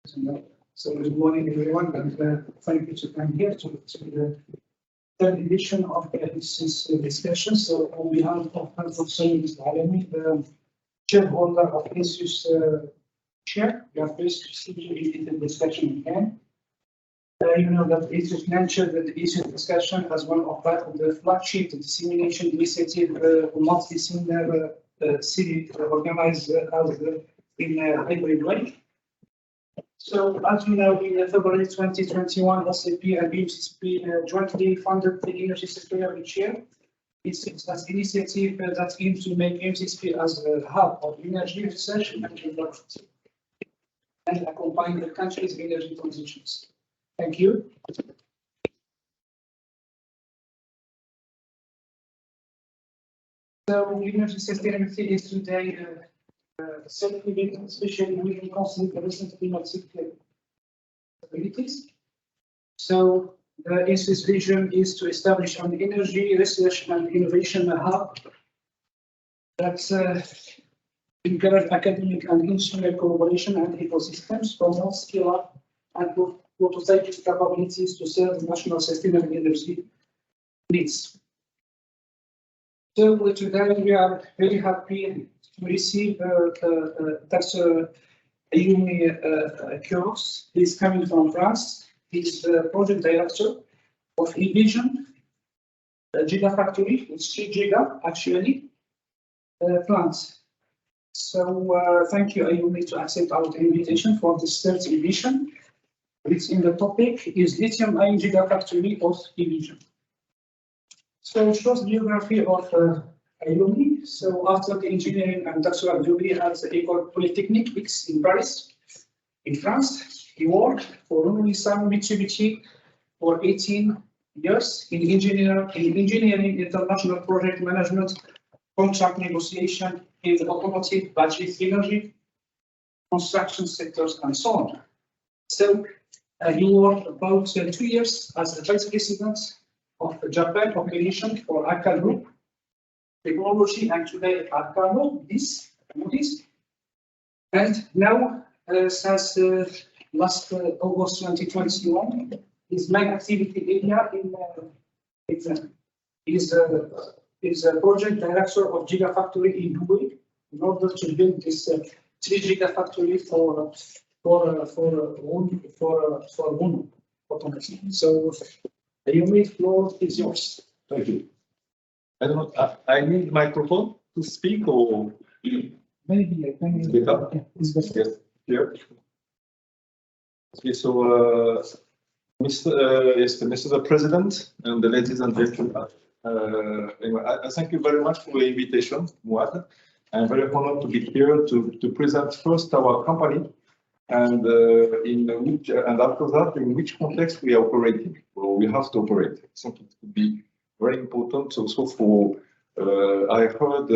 So good morning, everyone, and thank you to come here to the third edition of the ENSUS discussion. So on behalf of Mr. Alemi, the shareholder of ENSUS chair, we are pleased to see you in the discussion again. You know that ENSUS mentioned that the ENSUS discussion as one of the flagship dissemination initiative multi-senior city organized in a hybrid way. So, as you know, in February 2021, SAP and ENSUS jointly funded the energy sector each year. It's an initiative that aims to make ENSUS as a hub of energy research and development and accompany the country's energy transitions. Thank you. So, energy sustainability is today self-living, especially when we consider the recent climatic capabilities. So, the ENSUS vision is to establish an energy research and innovation hub that encourages academic and industrial cooperation and ecosystems, promotes scale-up and prototyping capabilities to serve national sustainable energy needs. So today we are very happy to receive Dr. Ayumi Kioros. He's coming from France. He's the project director of Envision Gigafactory. It's 3 giga actually plants. So thank you, Ayumi, to accept our invitation for this third edition. It's in the topic is Lithium-ion Gigafactory of Envision. So short biography of Ayumi. So after the engineering and doctoral degree at the École Polytechnique X in Paris, in France, he worked for Nissan Mitsubishi for 18 years in engineering, international project management, contract negotiation in the automotive, battery, energy, construction sectors, and so on. So he worked about 2 years as the vice president of Japan operation for Akka Group Technology, and today Akka this, and now since last August 2021, his main activity area is a project director of Gigafactory in Dubai in order to build this 3 Gigafactory for automotive. So the floor is yours. Thank you. I don't know. I need microphone to speak, or maybe I can. It's better. Yes. Here. Okay. So, Mr. President and the ladies and gentlemen. Anyway, I thank you very much for the invitation, Muad. I'm very honored to be here to present first our company and and after that in which context we are operating or we have to operate. I think it would be very important also for. I heard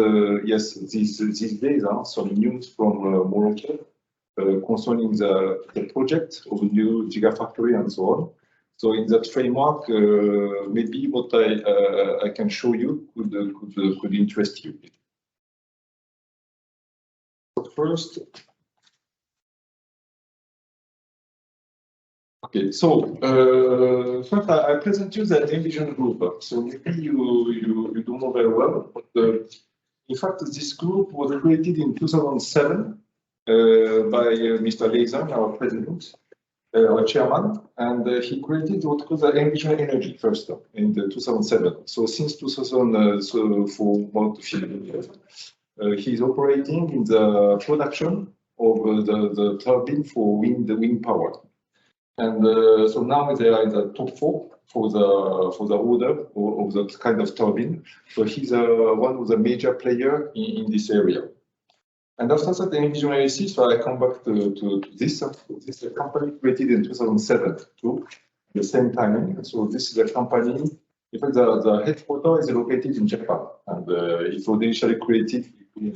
yes these days some news from Morocco concerning the project of a new Gigafactory and so on. So in that framework, maybe what I can show you could interest you. So first, okay. So first, I present you the Envision group. So maybe you don't know very well, but in fact, this group was created in 2007 by Mr. Leizan, our president. Our chairman, and he created what called the Envision-Energy first in 2007. So since 2000, so for about 15 years, he's operating in the production of the turbine for wind power. And so now they are in the top 4 for the order of that kind of turbine. So he's one of the major player in this area. And after that, the Envision-AESC, so I come back to this. This is a company created in 2007 too, the same timing. So this is a company. In fact, the headquarters is located in Japan, and it was initially created between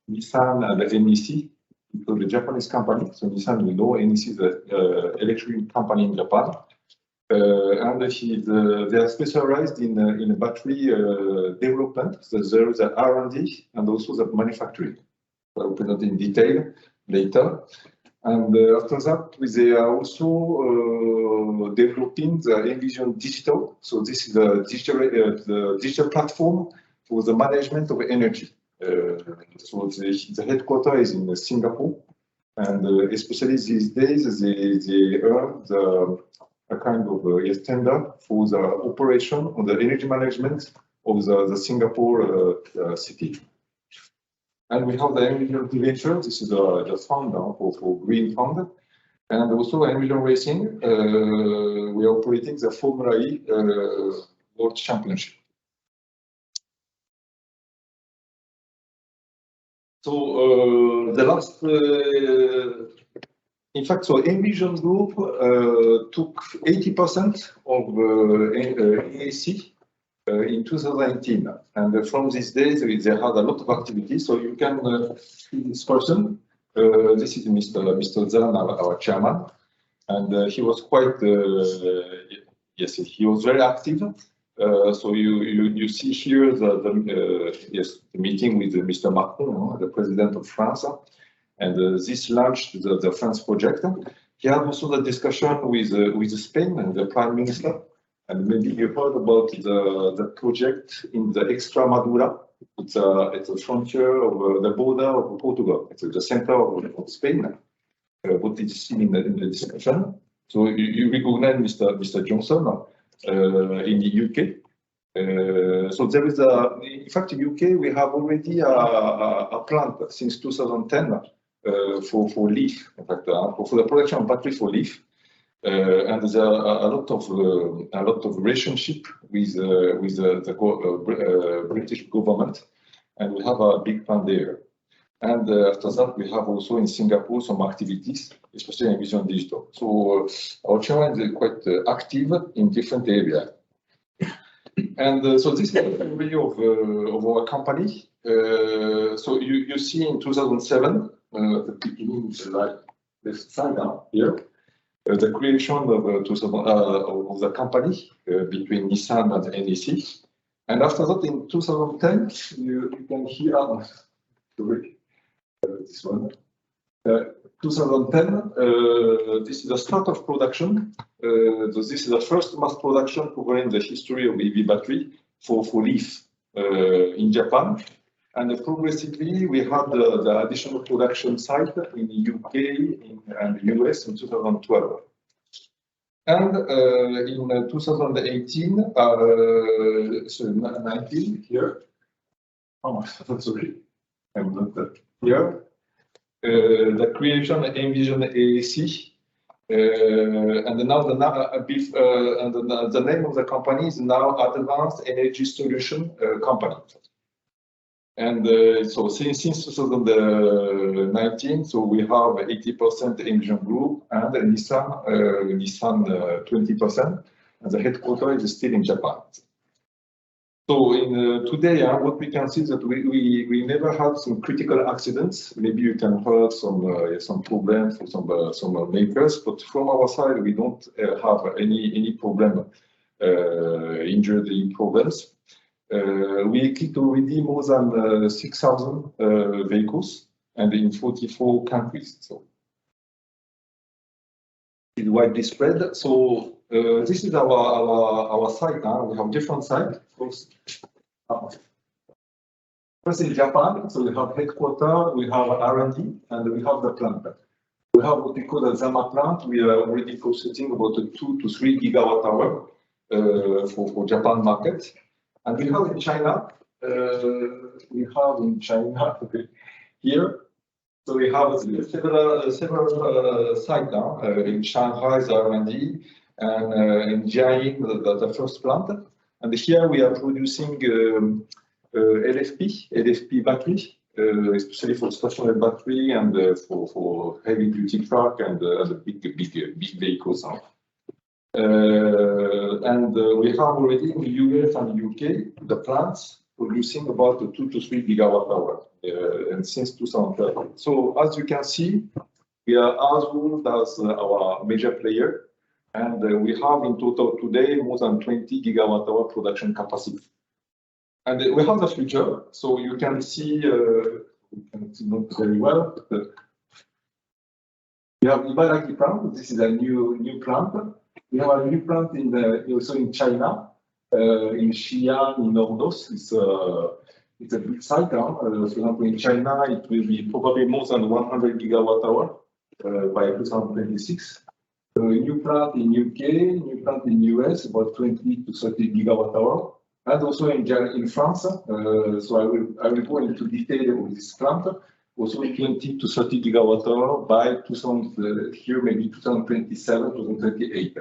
Nissan and the NEC. It was a Japanese company. So Nissan, we know, NEC is the electric company in Japan, and they are specialized in battery development. So there is the R&D and also the manufacturing. I will present in detail later. And after that, they are also developing the Envision Digital. So this is the digital platform for the management of energy. So the headquarters is in Singapore, and especially these days, they earn a kind of tender for the operation of the energy management of the Singapore city. And we have the Envision Venture. This is the fund for green fund, and also Envision Racing. We are operating the Formula E World Championship. So the last, in fact, so Envision Group took 80% of EESC in 2018, and from these days they had a lot of activity. So you can see this person. This is Mr. Zan, our chairman, and he was quite yes, he was very active. So you see here the meeting with Mr. Macron, the president of France, and this launched the France project. He had also the discussion with Spain and the prime minister. And maybe you heard about the project in the Extremadura. It's a frontier of the border of Portugal. It's the center of Spain. What is seen in the discussion. So you recognize Mr. Johnson in the UK. So there is in fact, in UK we have already a plant since 2010 for leaf. In fact, for the production of battery for leaf. And there's a lot of relationship with the British government, and we have a big plan there. And after that, we have also in Singapore some activities, especially in Envision Digital. So our chairman is quite active in different areas. And so this is the overview of our company. So you see in 2007, the beginning, like left side down here. The creation of the company between Nissan and NEC. And after that, in 2010, you can hear this one. 2010, this is the start of production. So this is the first mass production covering the history of EV battery for leaf in Japan. And progressively, we had the additional production site in the UK and the US in 2012. And in 2018, so 19 here. Oh, sorry, I'm not that here. The creation of Envision-AESC, and now the name of the company is now Advanced Energy Solution Company. And so since 2019, so we have 80% Envision Group and Nissan 20%, and the headquarters is still in Japan. So in today, what we can see is that we never had some critical accidents. Maybe you can heard some problems for some makers, but from our side, we don't have any problem, injury problems. We equipped already more than 6,000 vehicles, and in 44 countries. So it's widely spread. So this is our site now. We have different sites. First in Japan, so we have headquarters, we have R&D, and we have the plant. We have what we call the Zama plant. We are already processing about 2 to 3 gigawatt hour for Japan market. And we have in China, here. So we have several sites now in Shanghai, the R&D, and in Jiayin, the first plant. And here we are producing LFP battery, especially for stationary battery and for heavy duty truck and big vehicles. And we have already in the US and UK the plants producing about 2 to 3 gigawatt hour, and since 2013. So as you can see, we are as old as our major player, and we have in total today more than 20 gigawatt hour production capacity. And we have the future, so you can see, not very well, We have Ibaraki plant. This is a new plant. We have a new plant also in China, in Xi'an, in Ordos. It's a big site. For example, in China, it will be probably more than 100 gigawatt hour by 2026. A new plant in UK, new plant in US, about 20 to 30 gigawatt hour, and also in France. So I will go into detail of this plant. Also 20 to 30 gigawatt hour by 2027, 2028.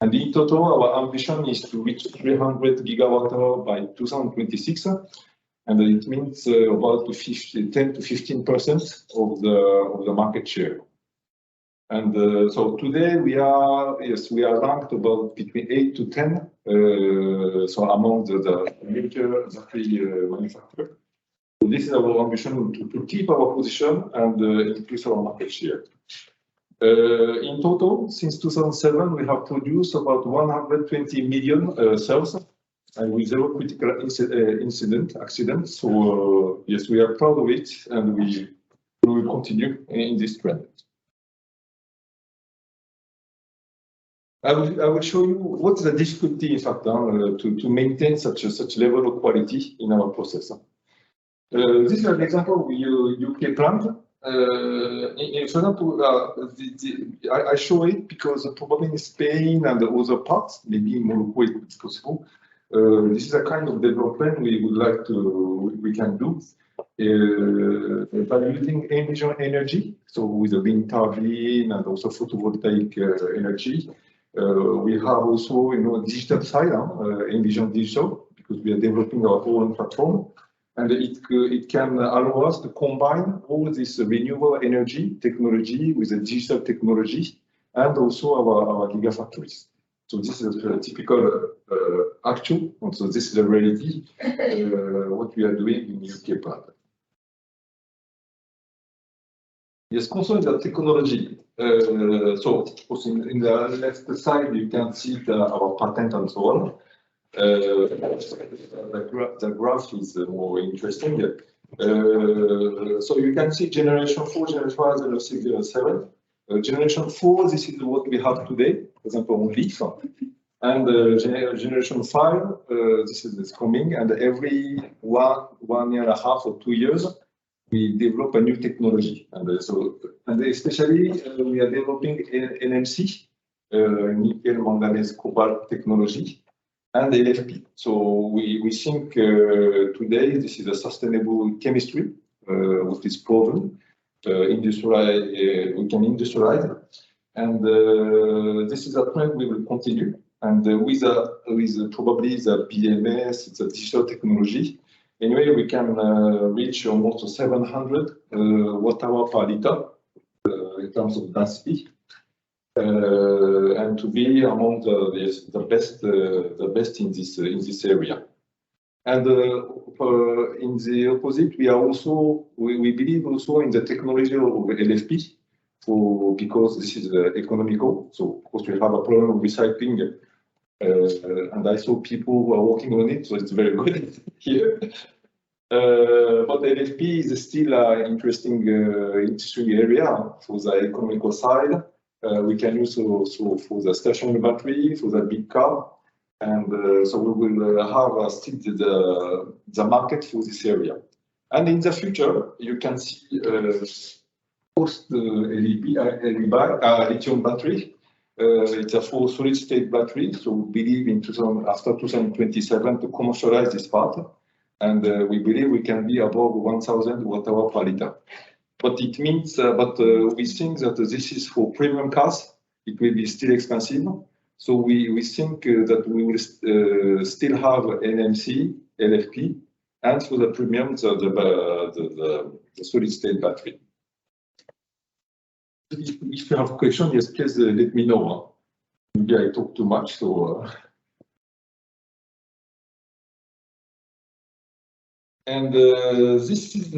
And in total, our ambition is to reach 300 gigawatt hour by 2026. And it means about 10 to 15% of the market share. And so today we are ranked about between 8 to 10. So among the major battery manufacturers. So this is our ambition to keep our position and increase our market share. In total, since 2007, we have produced about 120 million cells with zero critical accidents. So yes, we are proud of it, and we will continue in this trend. I will show you what's the difficulty, in fact, to maintain such level of quality in our process. This is an example of UK plant. For example, I show it because probably in Spain and the other parts, maybe in Morocco it's possible. This is a kind of development we can do by using Envision-AESC, so with the wind turbine and also photovoltaic energy. We have also, digital side, Envision Digital, because we are developing our own platform, and it can allow us to combine all this renewable energy technology with the digital technology and also our gigafactories. So this is a typical actual. So this is the reality what we are doing in UK plant. Yes, concerning the technology. So of course in the left side you can see our patent and so on. The graph is more interesting. So you can see generation 4, generation 5, generation 6, generation 7. Generation 4, this is what we have today, for example, on leaf. And generation 5, this is coming, and every 1 year and a half or 2 years, we develop a new technology. And especially we are developing NMC, nickel, manganese, cobalt technology, and LFP. So we think today this is a sustainable chemistry, which is proven. We can industrialize, and this is a trend we will continue. And with probably the BMS, it's a digital technology. Anyway, we can reach almost 700 watt-hour per liter in terms of density, and to be among the best in this area. And in the opposite, we believe also in the technology of LFP, because this is economical. So of course we have a problem of recycling, and I saw people who are working on it, so it's very good here. But LFP is still an interesting area for the economical side. We can use also for the stationary battery, for the big car. And so we will have still the market for this area. And in the future, you can see post lithium battery. It's a full solid state battery. So we believe in after 2027 to commercialize this part. And we believe we can be above 1,000 watt-hour per liter. But it means, we think that this is for premium cars. It will be still expensive. So we think that we will still have NMC, LFP, and for the premium, the solid state battery. If you have a question, yes, please let me know. Maybe I talk too much, so. And this is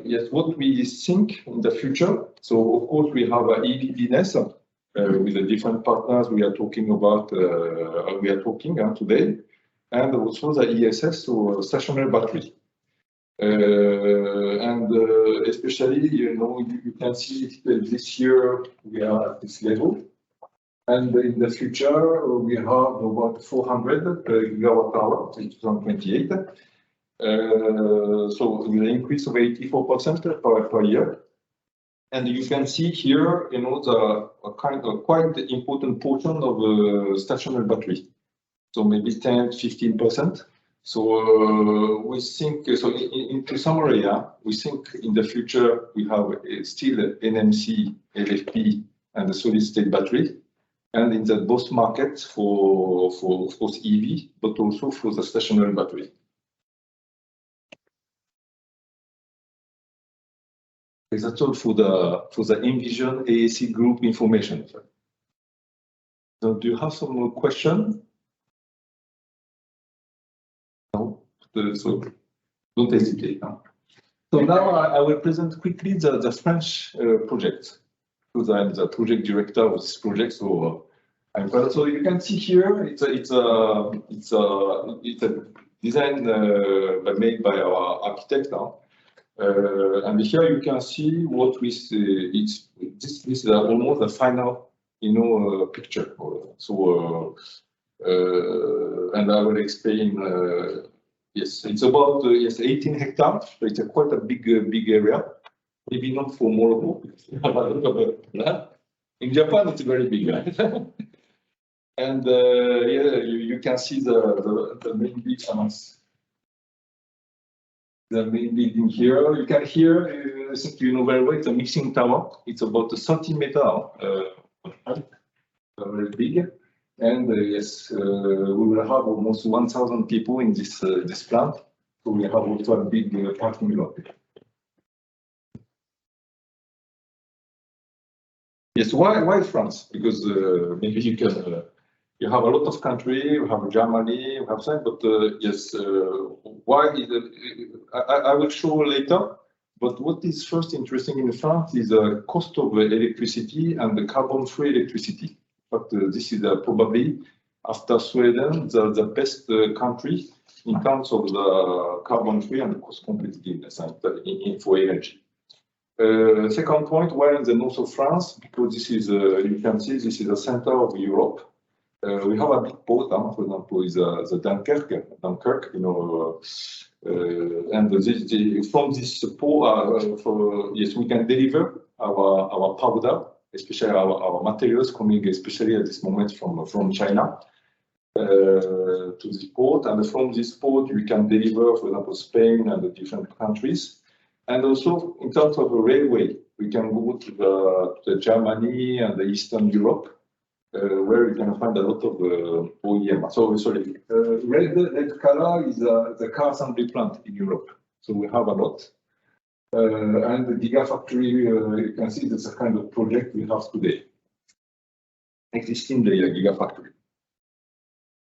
yes, what we think in the future. So of course we have an EV business. With the different partners we are talking about, today, and also the ESS, so stationary battery. Especially, you can see that this year we are at this level. And in the future, we have about 400 gigawatt hour in 2028. So with an increase of 84% per year. And you can see here, the kind of quite important portion of stationary battery. So maybe 10–15%. So we think, so into summary, we think in the future we have still NMC, LFP, and the solid state battery. And in the both markets for of course EV, but also for the stationary battery. That's all for the Envision-AESC group information. So do you have some more question? No, so don't hesitate. So now I will present quickly the French project. Because I'm the project director of this project, so so you can see here it's a design made by our architect now, and here you can see what we see. This is almost a final picture. So and I will explain. Yes, it's about 18 hectares. So it's quite a big area. Maybe not for Morocco. In Japan, it's very big, right? And you can see the main building. The main building here. You can hear. I think you know very well. It's a mixing tower. It's about 30 meters, very big. And yes, we will have almost 1,000 people in this plant. So we have also a big parking lot. Yes, why France? Because maybe you can. You have a lot of country. You have Germany. You have some, but yes, why? I will show later. But what is first interesting in France is the cost of electricity and the carbon-free electricity. But this is probably after Sweden the best country in terms of the carbon-free and cost competitiveness for energy. Second point, why in the north of France? Because this is, you can see, this is the center of Europe. We have a big port, for example, is the Dunkirk, and from this port, yes, we can deliver our powder, especially our materials coming, especially at this moment from China, to this port, and from this port we can deliver, for example, Spain and the different countries. And also, in terms of a railway, we can go to the Germany and the Eastern Europe, where you can find a lot of OEM. So, sorry, red color is the car assembly plant in Europe. So we have a lot. And the Gigafactory, you can see that's a kind of project we have today, existing the Gigafactory.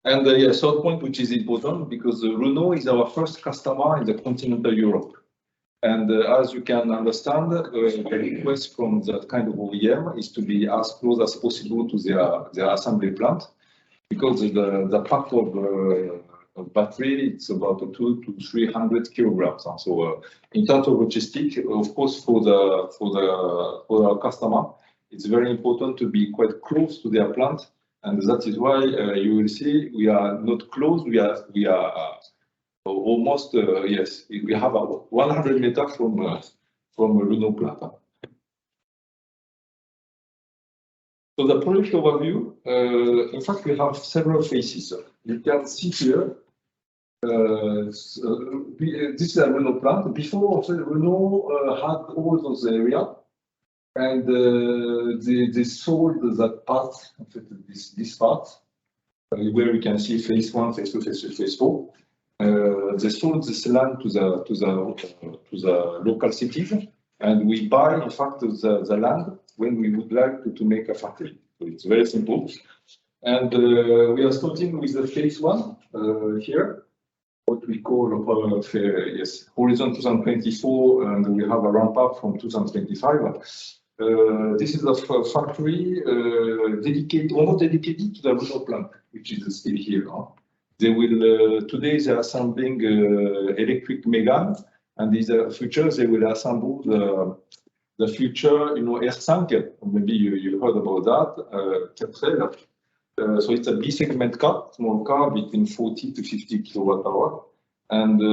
And the third point, which is important, because Renault is our first customer in the continental Europe. And as you can understand, the request from that kind of OEM is to be as close as possible to their assembly plant, because the pack of battery, it's about 200 to 300 kilograms. So in terms of logistics, of course, for our customer, it's very important to be quite close to their plant, and that is why you will see we are not close. We are almost, yes, we have 100 meters from a Renault plant. So the project overview, in fact, we have several phases. You can see here, this is a Renault plant. Before, Renault had all those areas, and they sold that part, this part, where we can see phase 1, phase 2, phase 3, phase 4. They sold this land to the local cities, and we buy, in fact, the land when we would like to make a factory. So it's very simple. And we are starting with the phase 1 here, what we call Horizon 2024, and we have a ramp up from 2025. This is a factory almost dedicated to the Renault plant, which is still here. They will today they are assembling electric Megane, And in the future, they will assemble the future, R5. Maybe you heard about that. So it's a B segment car, small car between 40 to 50 kilowatt hour. And we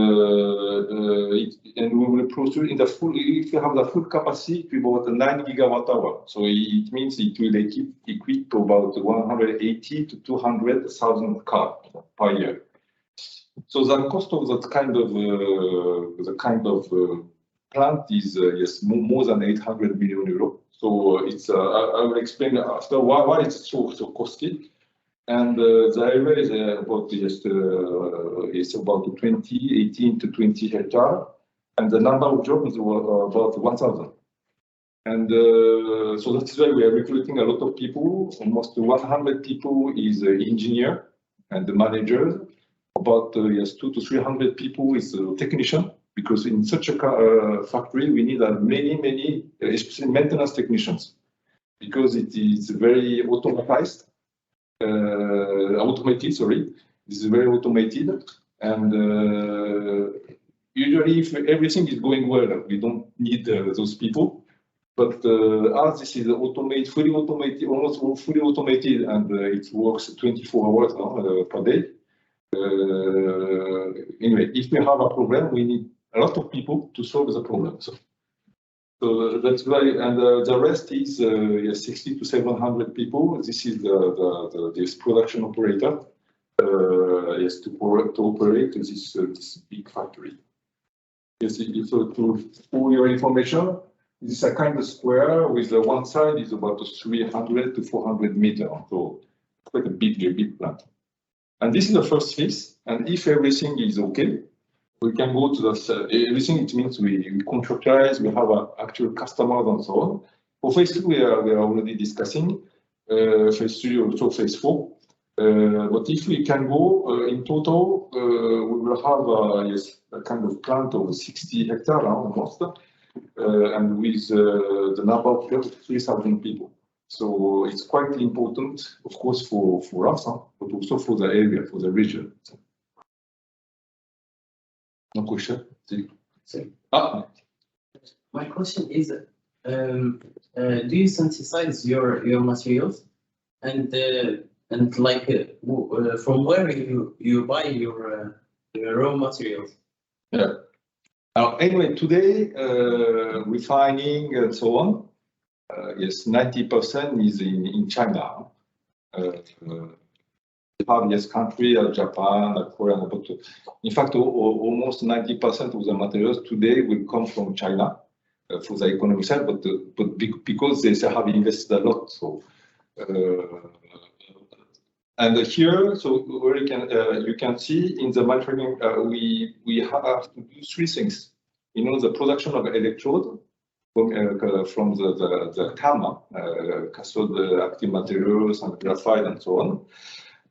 will produce in the full, if you have the full capacity, about 9 gigawatt hour. So it means it will equip to about 180 to 200,000 cars per year. So the cost of that kind of plant is yes, more than 800 million euros. So it's I will explain after why it's so costly. And the area is about it's about 18 to 20 hectares, and the number of jobs is about 1,000. And so that's why we are recruiting a lot of people. Almost 100 people is engineer and the managers. About 200 to 300 people is technician, because in such a factory we need many, especially maintenance technicians, because it is very automated. This is very automated, and usually if everything is going well, we don't need those people. But as this is fully automated, almost fully automated, and it works 24 hours per day. Anyway, if we have a problem, we need a lot of people to solve the problem. So that's why, and the rest is 60 to 700 people. This is this production operator. Yes, to operate this big factory. Yes, for your information, this is a kind of square with one side is about 300 to 400 meters. So quite a big plant. And this is the first phase. And if everything is okay, we can go to everything. It means we contractualize, we have actual customers and so on. For phase 2, we are already discussing. Phase 3, also phase 4. But if we can go in total, we will have a kind of plant of 60 hectares almost, and with the number of 3,000 people. So it's quite important, of course, for us, but also for the area, for the region. No question? My question is, do you synthesize your materials, and like from where you buy your raw materials? Yeah. Now, anyway, today refining and so on. Yes, 90% is in China. We have country, Japan, Korea, but in fact, almost 90% of the materials today will come from China for the economic side, but because they have invested a lot. So, and here, so where you can see in the manufacturing, we have to do three things. The production of electrode from the CAM, cathode active materials and graphite and so on.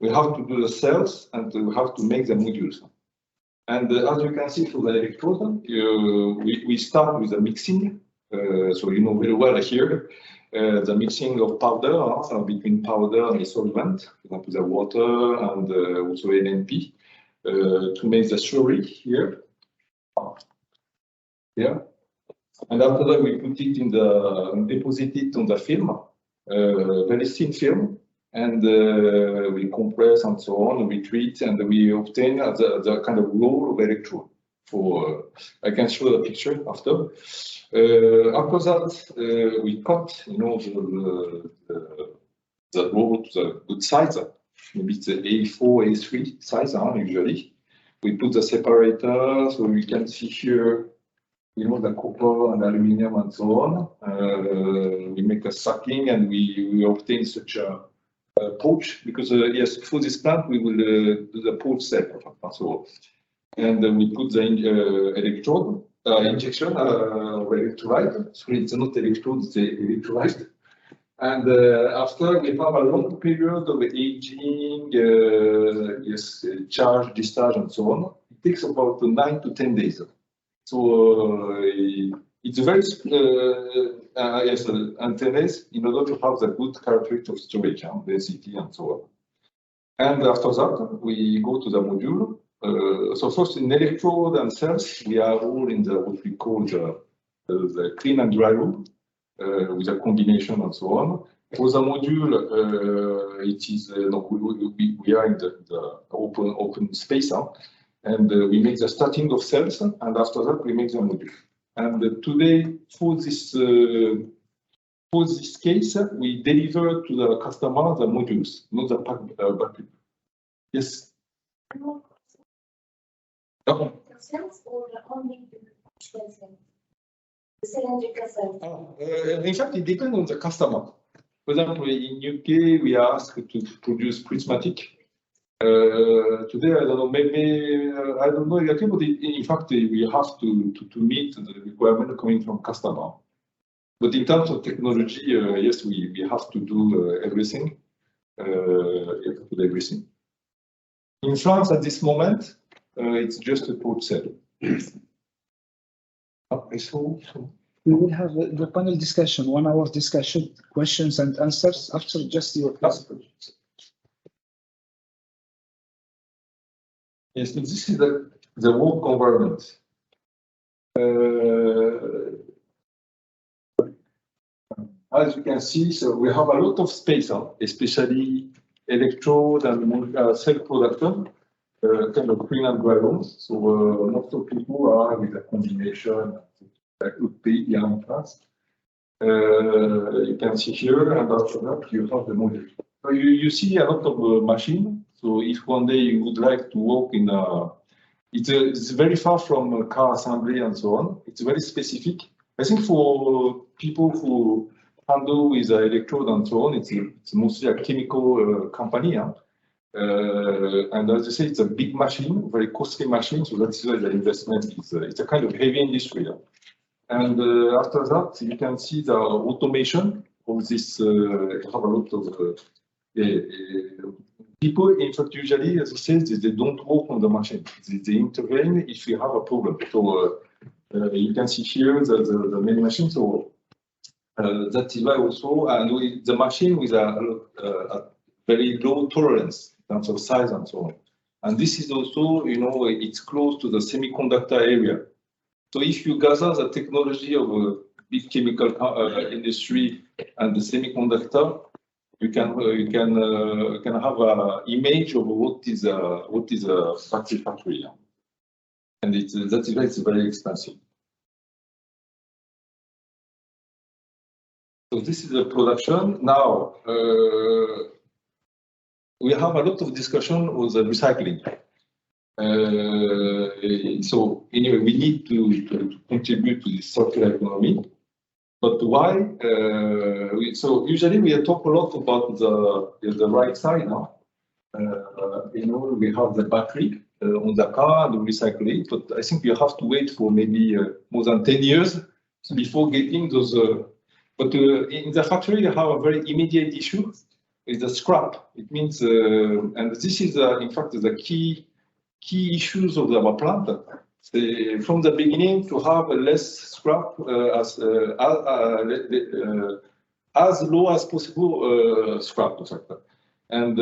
We have to do the cells, and we have to make the modules. And as you can see for the electrode, we start with the mixing. So you know very well here the mixing of powder between powder and solvent, for example, the water and also NMP, to make the slurry here. Yeah. And after that, we put it deposit it on the film, very thin film, and we compress and so on, we treat, and we obtain the kind of roll of electrode. I can show the picture after. After that, we cut, the roll to the good size. Maybe it's the A4, A3 size, usually. We put the separator, so we can see here, the copper and aluminum and so on. We make a sucking, and we obtain such a pouch, because yes, for this plant we will do the pouch set. So, and we put the electrode injection electrolyte. So it's not electrode, it's electrolyte. And after we have a long period of aging, charge, discharge, and so on. It takes about 9 to 10 days. So it's very antennas in order to have the good characteristics of storage, density, and so on. And after that, we go to the module. So first in electrode and cells, we are all in the what we call the clean and dry room with a combination and so on. For the module, it is no, we are in the open space, and we make the starting of cells, and after that we make the module. And today, for this case, we deliver to the customer the modules, not the battery. Yes. The cells or only the cylindrical cells? In fact, it depends on the customer. For example, in UK, we are asked to produce prismatic. Today, I don't know, maybe, I don't know exactly, but in fact, we have to meet the requirement coming from customer. But in terms of technology, yes, we have to do everything. In France, at this moment, it's just a port cell. We will have the panel discussion, 1 hour discussion, questions and answers after just your presentation. Yes, so this is the work environment. As you can see, so we have a lot of space, especially electrode and cell production, kind of clean and dry rooms. So most of people are with a combination that would be in France. You can see here, and after that you have the module. So you see a lot of machine. So if one day you would like to work in it's very far from car assembly and so on. It's very specific. I think for people who handle with electrode and so on, it's mostly a chemical company. And as I say, it's a big machine, very costly machine. So that's why the investment is it's a kind of heavy industry. And after that, you can see the automation of this. Have a lot of people. In fact, usually, as I said, they don't work on the machine. They intervene if you have a problem. So you can see here the main machine. So that is why also, and with the machine with a very low tolerance in terms of size and so on. And this is also, it's close to the semiconductor area. So if you gather the technology of a big chemical industry and the semiconductor, you can have an image of what is a factory factory, and that is why it's very expensive. So this is the production. Now we have a lot of discussion with the recycling. So anyway, we need to contribute to the circular economy. But why? So usually we talk a lot about the right side now. We have the battery on the car and recycle it, but I think we have to wait for maybe more than 10 years before getting those. But in the factory, you have a very immediate issue with the scrap. It means, and this is in fact the key issues of our plant. From the beginning, to have less scrap as low as possible scrap factor. And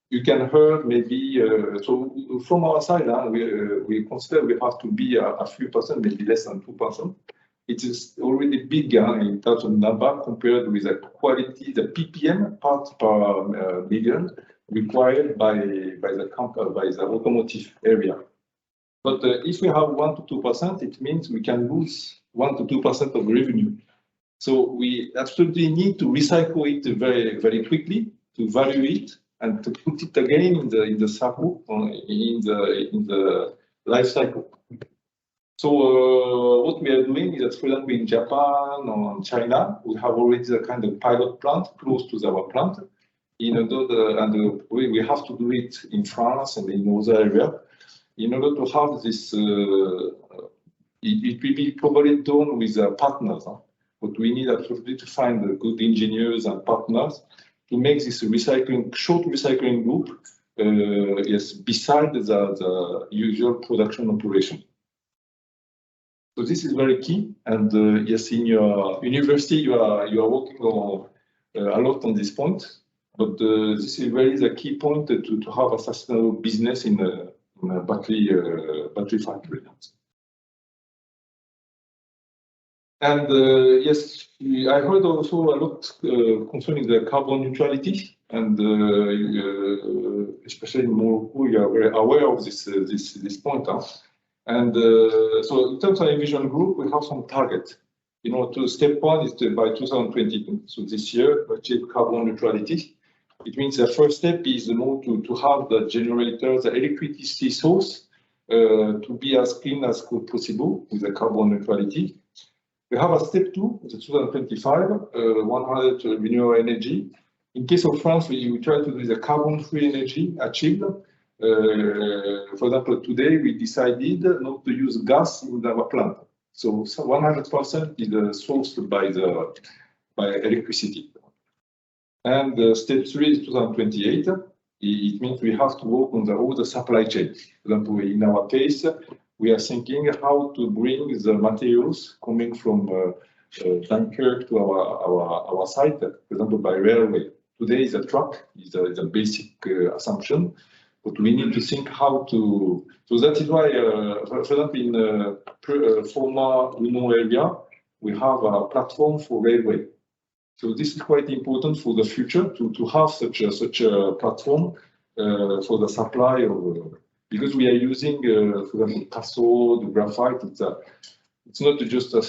you can hear maybe, so from our side, we consider we have to be a few percent, maybe less than 2%. It is already big in terms of number compared with the quality, the ppm parts per million required by the automotive area. But if we have 1 to 2%, it means we can lose 1 to 2% of revenue. So we absolutely need to recycle it very, very quickly, to value it, and to put it again in the cycle, in the life cycle. So what we are doing is that, for example, in Japan or in China, we have already a kind of pilot plant close to our plant. We have to do it in France and in other areas in order to have this. It will be probably done with partners, but we need absolutely to find good engineers and partners to make this short recycling loop. Yes, beside the usual production operation. So this is very key, and yes, in your university you are working on a lot on this point. But this is really the key point to have a sustainable business in a battery factory. And yes, I heard also a lot concerning the carbon neutrality, and especially in Morocco, we are very aware of this point. And so in terms of Envision Group, we have some targets. You know, step one is by 2022, so this year, to achieve carbon neutrality. It means the first step is to have the generator, the electricity source, to be as clean as possible with the carbon neutrality. We have a step two, the 2025, 100 renewable energy. In case of France, we try to do the carbon-free energy achieved. For example, today we decided not to use gas in our plant. So 100% is sourced by electricity. And step three is 2028. It means we have to work on all the supply chain. For example, in our case, we are thinking how to bring the materials coming from Dunkirk to our site, for example, by railway. Today, the truck is a basic assumption, but we need to think how to. So that is why, for example, in former Uno area, we have a platform for railway. So this is quite important for the future to have such a platform for the supply of. Because we are using, for example, cathode, graphite. It's not just a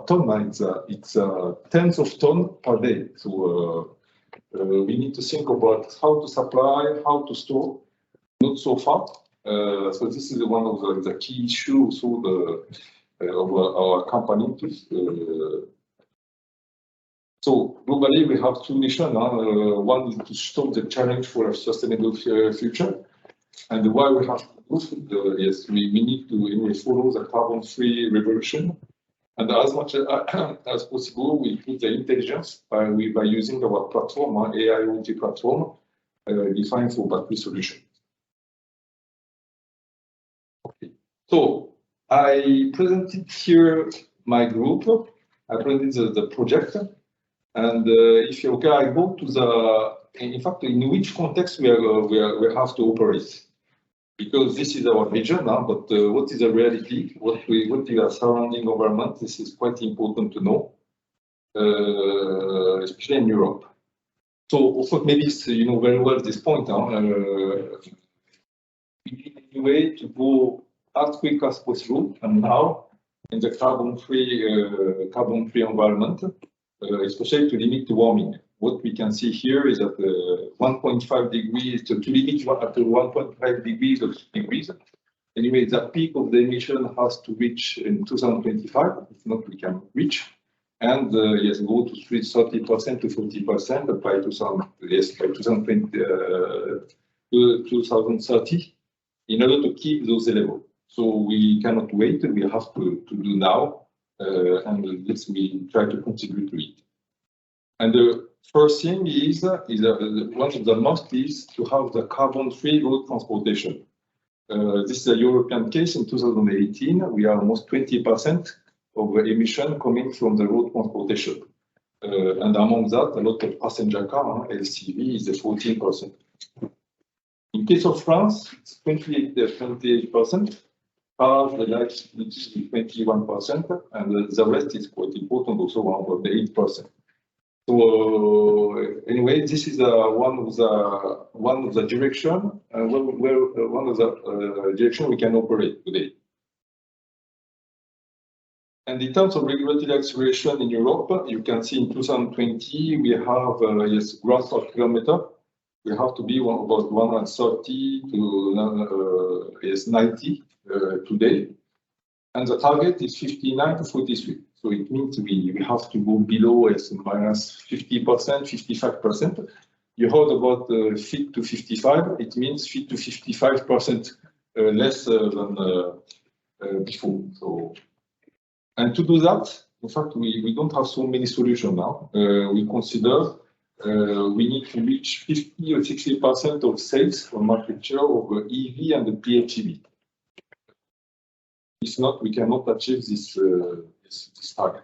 ton. It's tens of tons per day. So we need to think about how to supply, how to store, not so far. So this is one of the key issues of our company. So globally, we have two missions. One is to stop the challenge for a sustainable future. And why we have to do yes, we need to follow the carbon-free revolution. And as much as possible, we put the intelligence by using our platform, our AIoT platform, defined for battery solution. Okay. So I presented here my group. I presented the project. And if you're okay, I go to in fact, in which context we have to operate. Because this is our vision now, but what is the reality? What is our surrounding environment? This is quite important to know, especially in Europe. So, of course, maybe you know very well this point. We need a way to go as quick as possible, and now in the carbon-free environment, especially to limit the warming. What we can see here is that 1.5 degrees, to limit after 1.5 degrees. Anyway, the peak of the emission has to reach in 2025. If not, we can reach. And yes, go to 30% to 40% by 2030 in order to keep those levels. So we cannot wait. We have to do now, and let's try to contribute to it. And the first thing is one of the most is to have the carbon-free road transportation. This is a European case. In 2018, we are almost 20% of emission coming from the road transportation. And among that, a lot of passenger car, LCV, is 14%. In case of France, it's 28%. Cars, the light is 21%, and the rest is quite important, also about 8%. So anyway, this is one of the direction, one of the direction we can operate today. And in terms of regulatory acceleration in Europe, you can see in 2020 we have yes, grams per kilometer. We have to be about 130 to yes 90 today, and the target is 59 to 43. So it means we have to go below as minus 50%, 55%. You heard about fit to 55. It means fit to 55% less than before. So, and to do that, in fact, we don't have so many solutions now. We consider we need to reach 50 or 60% of sales from market share of EV and the PHEV. If not, we cannot achieve this target.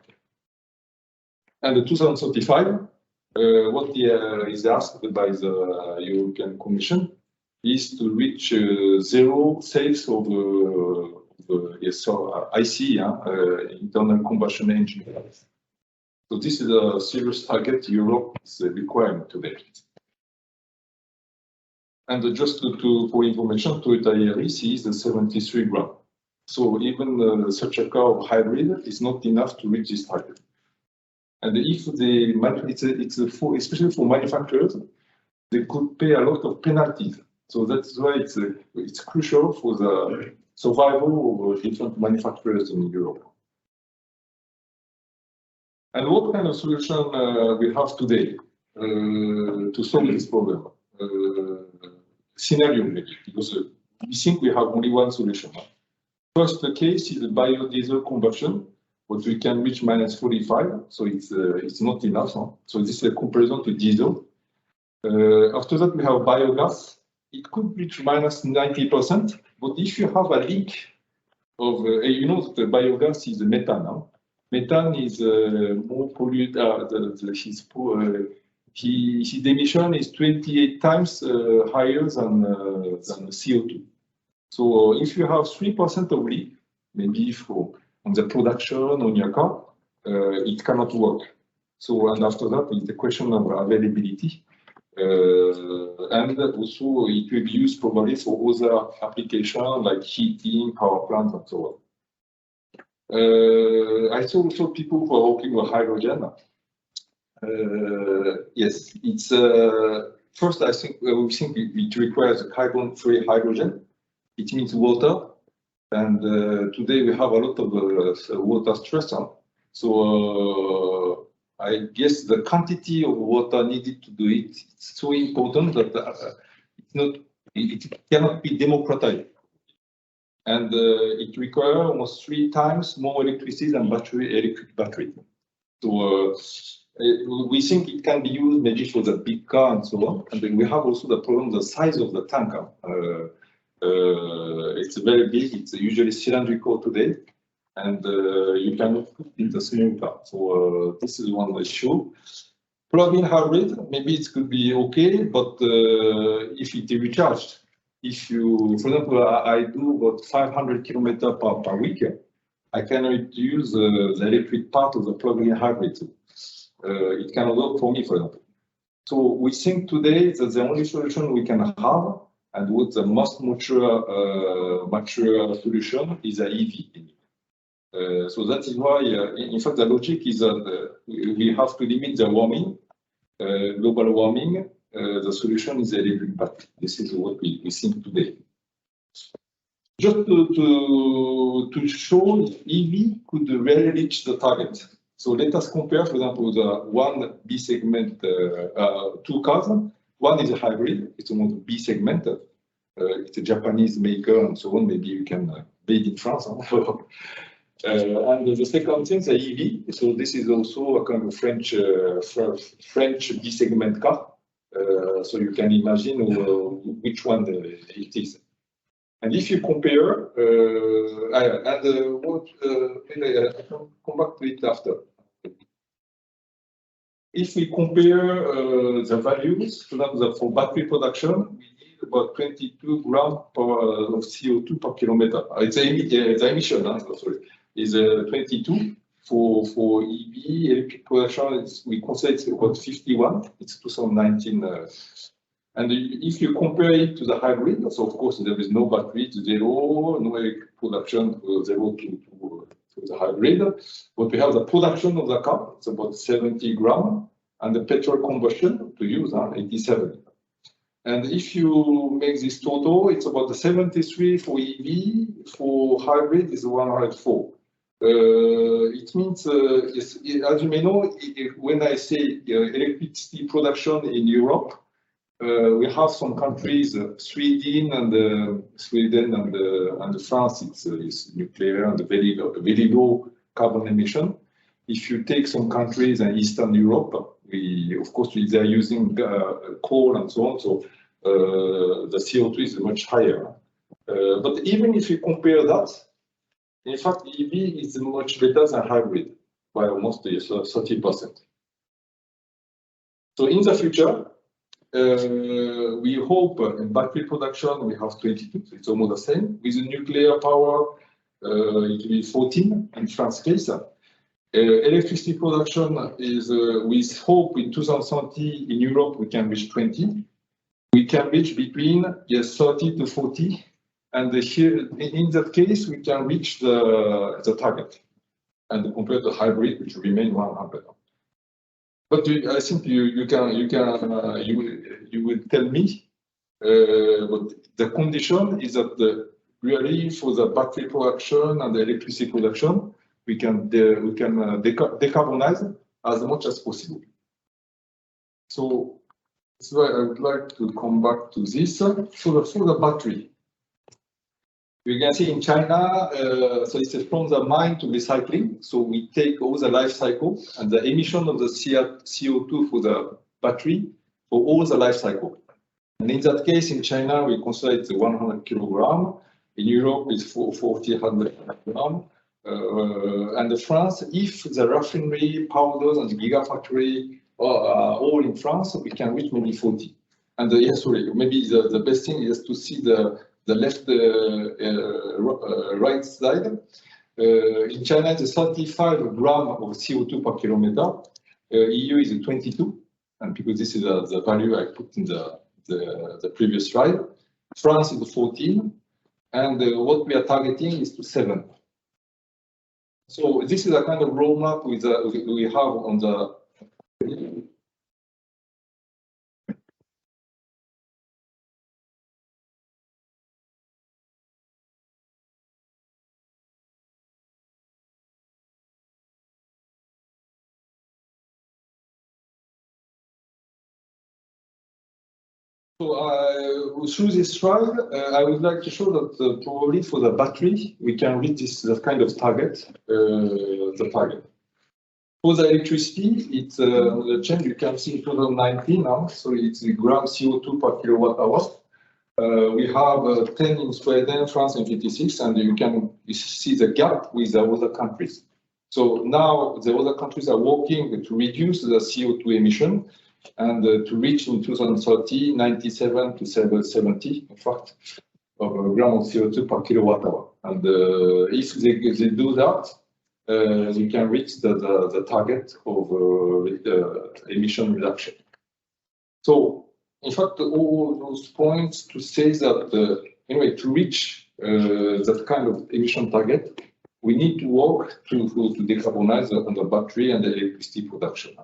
And the 2035, what is asked by the European Commission is to reach zero sales of IC, internal combustion engine. So this is a serious target Europe is requiring today. And just for information, Toyota Yaris is 73 grams. So even such a car of hybrid is not enough to reach this target. And if especially for manufacturers, they could pay a lot of penalties. So that's why it's crucial for the survival of different manufacturers in Europe. And what kind of solution we have today to solve this problem? Scenario maybe, because we think we have only one solution. First case is biodiesel combustion, but we can reach minus 45, so it's not enough. So this is a comparison to diesel. After that, we have biogas. It could reach minus 90%, but if you have a leak of, that the biogas is methane. Methane is more polluted. His emission is 28 times higher than CO2. So if you have 3% of leak, maybe on the production on your car, it cannot work. So, and after that, it's a question of availability. And also it will be used probably for other applications like heating, power plants, and so on. I saw also people who are working with hydrogen. Yes, it's first I think we think it requires carbon-free hydrogen. It means water, and today we have a lot of water stress. So I guess the quantity of water needed to do it is so important that it cannot be democratized. And it requires almost 3 times more electricity than electric battery. So we think it can be used maybe for the big car and so on. And then we have also the problem, the size of the tank. It's very big. It's usually cylindrical today, and you cannot put in the cylinder. So this is one issue. Plug-in hybrid, maybe it could be okay, but if it is recharged, if you, for example, I do about 500 kilometers per week, I cannot use the electric part of the plug-in hybrid. It cannot work for me, for example. So we think today that the only solution we can have, and what the most mature solution is an EV. So that is why, in fact, the logic is that we have to limit the warming, global warming. The solution is the electric battery. This is what we think today. Just to show if EV could really reach the target. So let us compare, for example, the one B segment, 2 cars. One is a hybrid, it's almost B segment. It's a Japanese maker and so on. Maybe you can made in France. And the second thing is a EV. So this is also a kind of French B segment car. So you can imagine which one it is. And if you compare, I can come back to it after. If we compare the values, for battery production, we need about 22 grams of CO2 per kilometer. It's emission, sorry. Is 22 for EV electric production. We consider it's about 51. It's 2019. And if you compare it to the hybrid, so of course there is no battery, it's zero, no electric production, zero to the hybrid. But we have the production of the car, it's about 70 grams, and the petrol combustion to use, 87. And if you make this total, it's about the 73 for EV, for hybrid is 104. It means, as you may know, when I say electricity production in Europe, we have some countries, Sweden and France, it's nuclear and very low carbon emission. If you take some countries in Eastern Europe, of course they are using coal and so on, so the CO2 is much higher. But even if you compare that, in fact, EV is much better than hybrid by almost 30%. So in the future, we hope in battery production we have 22, so it's almost the same. With the nuclear power, it will be 14 in France case. Electricity production is, with hope in 2030 in Europe, we can reach 20. We can reach between 30 to 40. And here, in that case, we can reach the target. And compared to hybrid, which remain 100. But I think you will tell me, but the condition is that really for the battery production and the electricity production, we can decarbonize as much as possible. So that's why I would like to come back to this. For the battery, you can see in China, so it's from the mine to recycling. So we take all the life cycle and the emission of the CO2 for the battery for all the life cycle. And in that case, in China, we consider it 100 kilogram. In Europe, it's 400 kilogram. And in France, if the refinery, powders, and the gigafactory are all in France, we can reach maybe 40. And sorry, maybe the best thing is to see the left right side. In China, it's 35 grams of CO2 per kilometer. EU is 22, and because this is the value I put in the previous slide. France is 14, and what we are targeting is to 7. So this is a kind of roadmap we have on the. So through this slide, I would like to show that probably for the battery, we can reach this kind of target, the target. For the electricity, it's the change you can see in 2019 now, so it's the gram CO2 per kilowatt hour. We have 10 in Sweden, France, and 56, and you see the gap with the other countries. So now the other countries are working to reduce the CO2 emission and to reach in 2030 97 to 70, in fact, of a gram of CO2 per kilowatt hour. And if they do that, you can reach the target of emission reduction. So, in fact, all those points to say that anyway, to reach that kind of emission target, we need to work to decarbonize on the battery and the electricity production.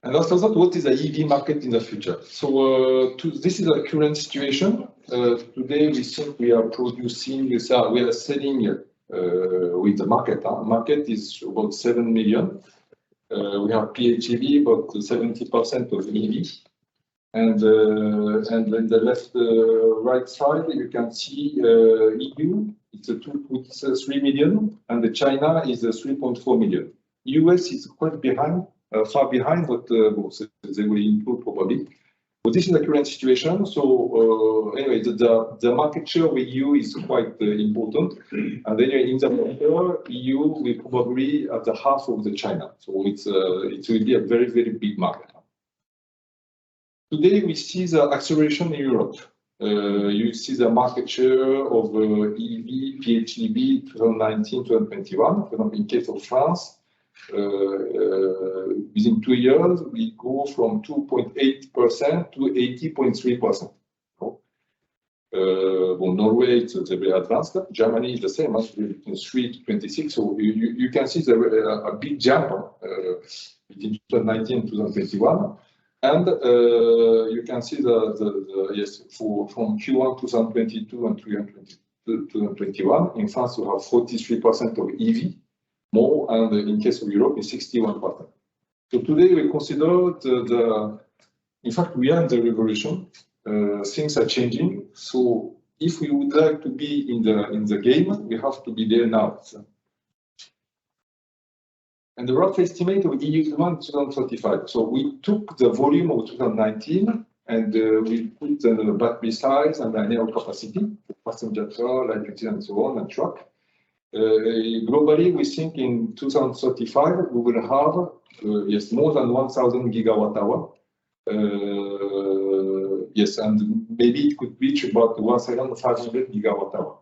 And after that, what is the EV market in the future? So this is the current situation. Today, we think we are producing, we are selling with the market. Market is about 7 million. We have PHEV, about 70% of EV. And in the left, right side, you can see EU, it's 3 million, and China is 3.4 million. US is quite behind. Far behind, but they will improve probably. But this is the current situation. So anyway, the market share with EU is quite important. And then in the future, EU will probably at the half of the China. So it will be a very, very big market. Today we see the acceleration in Europe. You see the market share of EV, PHEV 2019, 2021. In case of France, within 2 years, we go from 2.8% to 80.3%. Well, Norway is very advanced. Germany is the same, between 3 to 26. So you can see a big jump between 2019 and 2021. And you can see yes, from Q1 2022 and 2021, in France, we have 43% of EV. More, and in case of Europe, is 61%. So today we consider in fact, we are in the revolution. Things are changing. So if we would like to be in the game, we have to be there now. And the rough estimate of EU demand 2035. So we took the volume of 2019 and we put the battery size and the annual capacity, passenger car, light duty, and so on, and truck. Globally, we think in 2035 we will have yes, more than 1,000 gigawatt-hour. Yes, and maybe it could reach about 1,500 gigawatt-hour.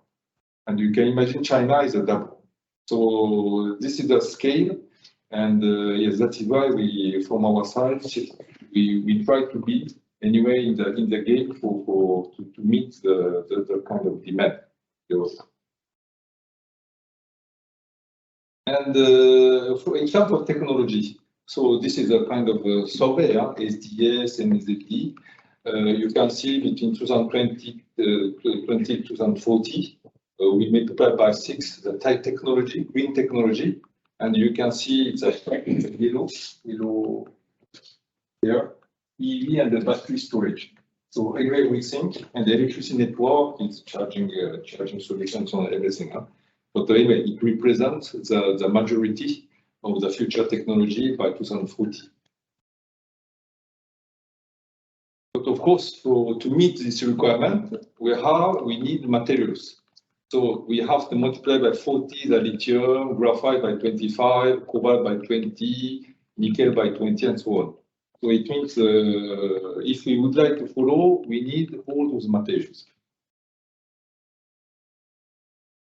And you can imagine China is a double. So this is the scale, and yes, that is why we, from our side, we try to be anyway in the game to meet the kind of demand. And in terms of technology, so this is a kind of a survey, SDS and NZD. You can see between 2020 and 2040, we multiply by 6 the type technology, green technology, and you can see it's a yellow here, EV and the battery storage. So anyway, we think, and the electricity network is charging solutions on everything. But anyway, it represents the majority of the future technology by 2040. But of course, to meet this requirement, we need materials. So we have to multiply by 40 the lithium, graphite by 25, cobalt by 20, nickel by 20, and so on. So it means if we would like to follow, we need all those materials.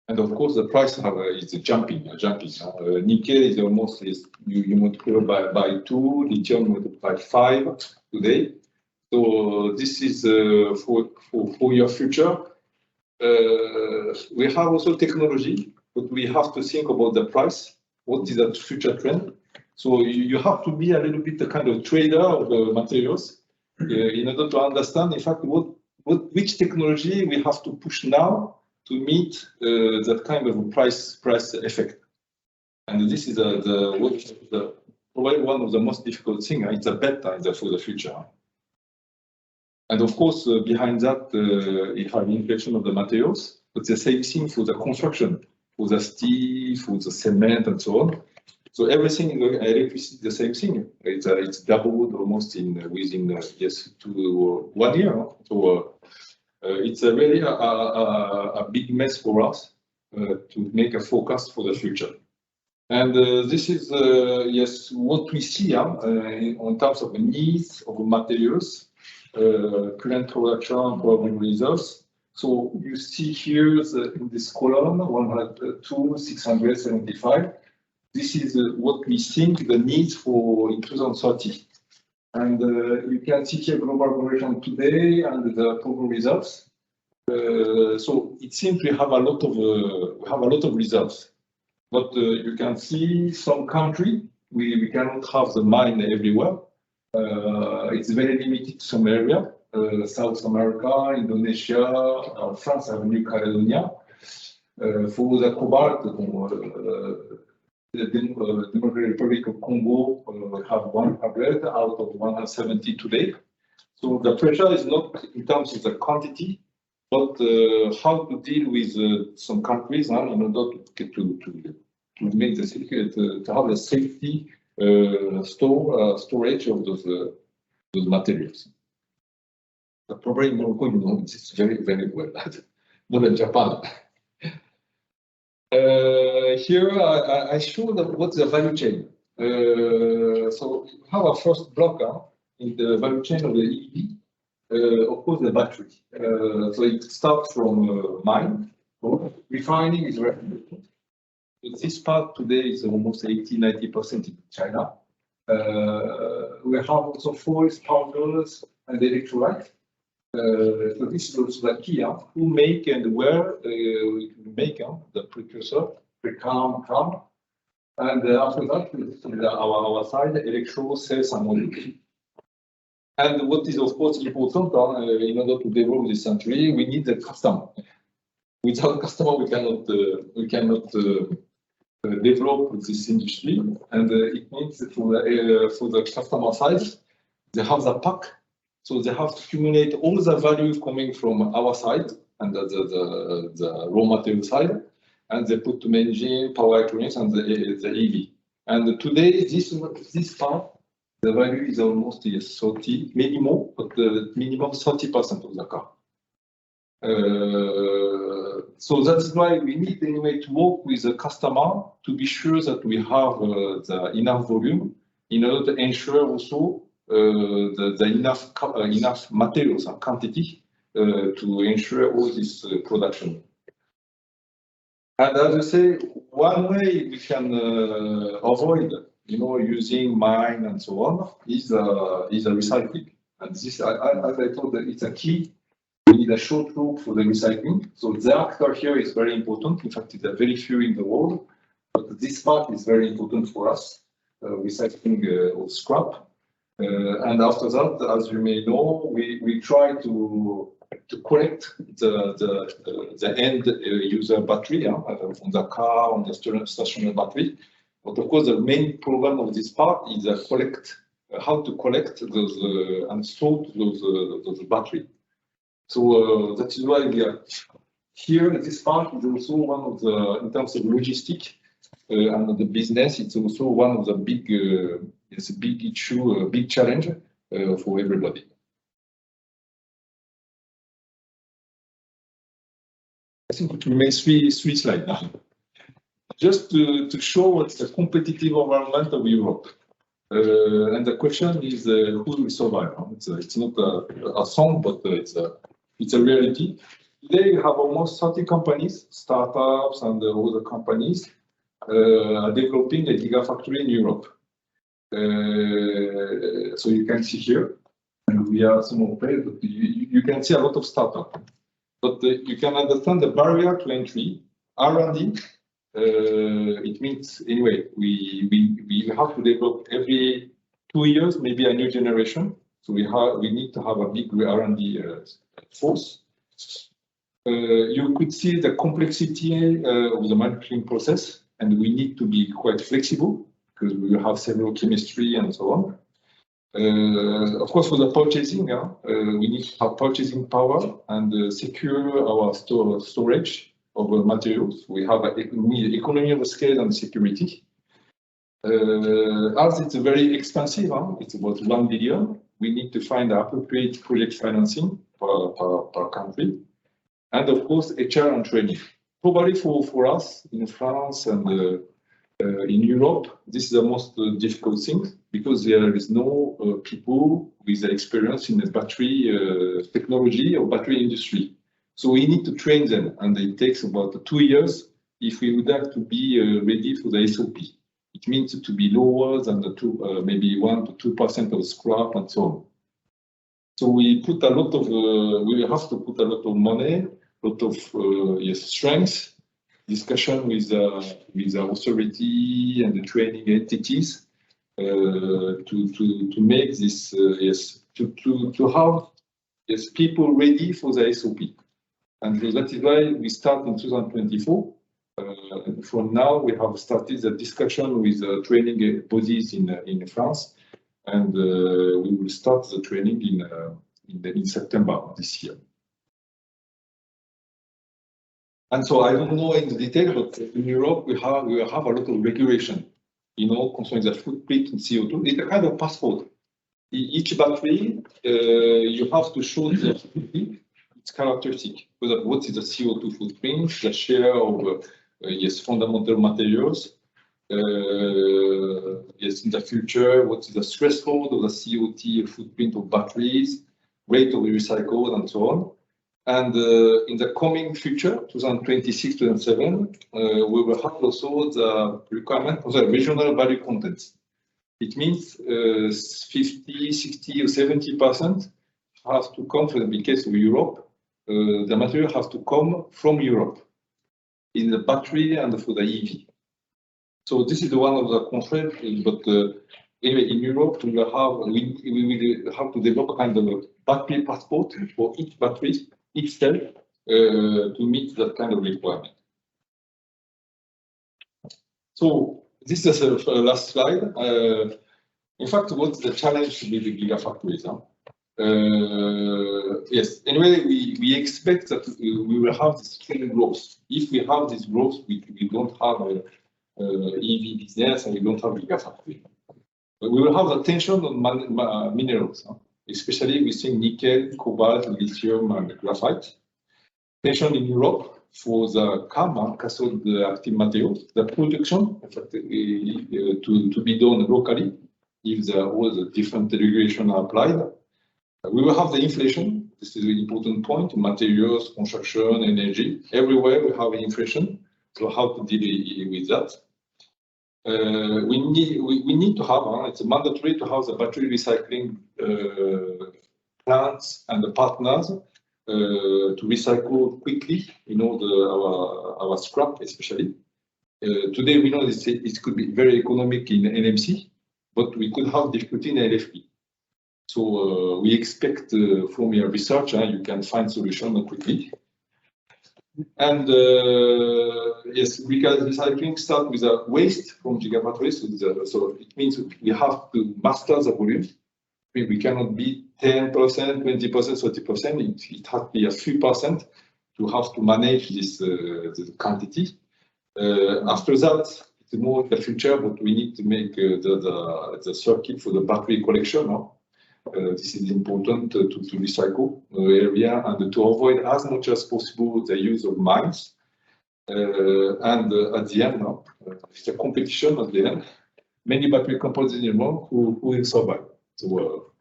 And of course, the price is jumping. Nickel is almost you multiply by 2, lithium multiply by 5 today. So this is for your future. We have also technology, but we have to think about the price. What is the future trend? So you have to be a little bit a kind of trader of the materials in order to understand, in fact, which technology we have to push now to meet that kind of price effect. And this is probably one of the most difficult things. It's a bet for the future. And of course, behind that, you have inflation of the materials, but the same thing for the construction, for the steel, for the cement, and so on. So everything in electricity is the same thing. It's doubled almost within yes, 1 year. So it's really a big mess for us to make a forecast for the future. And this is yes what we see on terms of the needs of materials, current production, probably reserves. So you see here in this column 102, 675. This is what we think the needs for in 2030. And you can see here global production today and the proven results. So it seems we have a lot of results. But you can see some country we cannot have the mine everywhere. It's very limited to some area. South America, Indonesia, France and New Caledonia. For the cobalt, the Democratic Republic of Congo have 100 out of 170 today. So the pressure is not in terms of the quantity, but how to deal with some countries in order to make the security, to have the safety storage of those materials. But probably in Morocco, you know, this is very, very well, more than Japan. Here I show what's the value chain. So we have a first block in the value chain of the EV, of course the battery. So it starts from mine, refining is very important. This part today is almost 80–90% in China. We have also foils, powders, and electrolyte. So this is also the key, who make and where we make the precursor, pre-CAM, CAM. And after that, our side, electro, cells, and modules. And what is of course important in order to develop this century, we need the customer. Without customer, we cannot develop this industry. And it means for the customer side, they have the pack. So they have to accumulate all the value coming from our side and the raw material side, and they put to engine, power electronics, and the EV. And today, this part, the value is almost 30, maybe more, but the minimum 30% of the car. So that's why we need anyway to work with the customer to be sure that we have the enough volume in order to ensure also the enough materials and quantity to ensure all this production. And as I say, one way we can avoid, using mine and so on is a recycling. And this, as I told, it's a key. We need a short loop for the recycling. So the actor here is very important. In fact, there are very few in the world, but this part is very important for us, recycling of scrap. And after that, as you may know, we try to collect the end user battery on the car, on the stationary battery. But of course, the main problem of this part is how to collect those and store those battery. So that is why we are here. This part is also one of the, in terms of logistic and the business, it's also one of the big, it's a big issue, a big challenge for everybody. I think we made three slides now, just to show what's the competitive environment of Europe. And the question is, who will survive? It's not a song, but it's a reality. Today, you have almost 30 companies, startups, and other companies developing a gigafactory in Europe. So you can see here, and we are small players, but you can see a lot of startups. But you can understand the barrier to entry, R&D. It means, anyway, we have to develop every 2 years, maybe a new generation. So we need to have a big R&D force. You could see the complexity of the manufacturing process, and we need to be quite flexible because we will have several chemistry and so on. Of course, for the purchasing, we need to have purchasing power and secure our storage of materials. We have economy of scale and security. As it's very expensive, it's about 1 billion. We need to find appropriate project financing per country. And of course, HR and training. Probably for us in France and in Europe, this is the most difficult thing because there is no people with experience in the battery technology or battery industry. So we need to train them, and it takes about 2 years if we would have to be ready for the SOP. It means to be lower than the maybe 1 to 2% of scrap and so on. So we put a lot of, we have to put a lot of money, a lot of strength, discussion with the authority and the training entities to make this to have people ready for the SOP. And that is why we start in 2024. From now, we have started the discussion with training bodies in France, and we will start the training in September this year. And so I don't know in the detail, but in Europe we have a lot of regulation, concerning the footprint and CO2. It's a kind of passport. Each battery, you have to show the footprint, its characteristic. What is the CO2 footprint, the share of fundamental materials. In the future, what is the threshold of the CO2 footprint of batteries, rate of recycle, and so on. And in the coming future, 2026, 2027, we will have also the requirement of the regional value content. It means 50, 60, or 70% has to come, for the case of Europe, the material has to come from Europe in the battery and for the EV. So this is one of the constraints, but anyway, in Europe, we will have to develop a kind of a battery passport for each battery, each cell, to meet that kind of requirement. So this is the last slide. In fact, what's the challenge with the gigafactories? Yes, anyway, we expect that we will have this kind of growth. If we have this growth, we don't have EV business and we don't have gigafactory. But we will have the tension on minerals, especially we see nickel, cobalt, lithium, and graphite. nation in Europe for the CAMA, cathode active materials, the production, in fact, to be done locally, if all the different regulations are applied. We will have the inflation. This is an important point. Materials, construction, energy. Everywhere we have inflation. So how to deal with that? We need to have, it's mandatory to have the battery recycling plants and the partners to recycle quickly, our scrap especially. Today we know it could be very economic in NMC, but we could have difficulty in LFP. So we expect from your research, you can find solution quickly. And yes, because recycling starts with a waste from Gigafactory, so it means we have to master the volume. We cannot be 10%, 20%, 30%. It has to be a few percent to have to manage this quantity. After that, it's more in the future, but we need to make the circuit for the battery collection. This is important to recycle the area and to avoid as much as possible the use of mines. And at the end, it's a competition at the end. Many battery companies in the world who will survive. So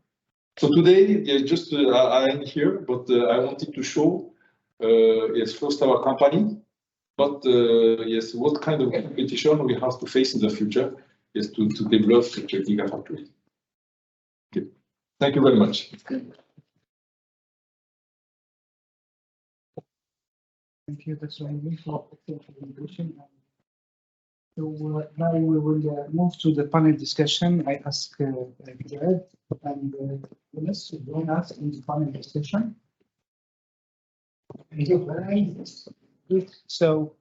today, just I am here, but I wanted to show, yes, first our company, but yes, what kind of competition we have to face in the future, is to develop such a Gigafactory. Okay. Thank you very much. Thank you, Dr. Amy, for the presentation. So now we will move to the panel discussion. I ask Jared and Eunice to join us in the panel discussion. Thank you very much. So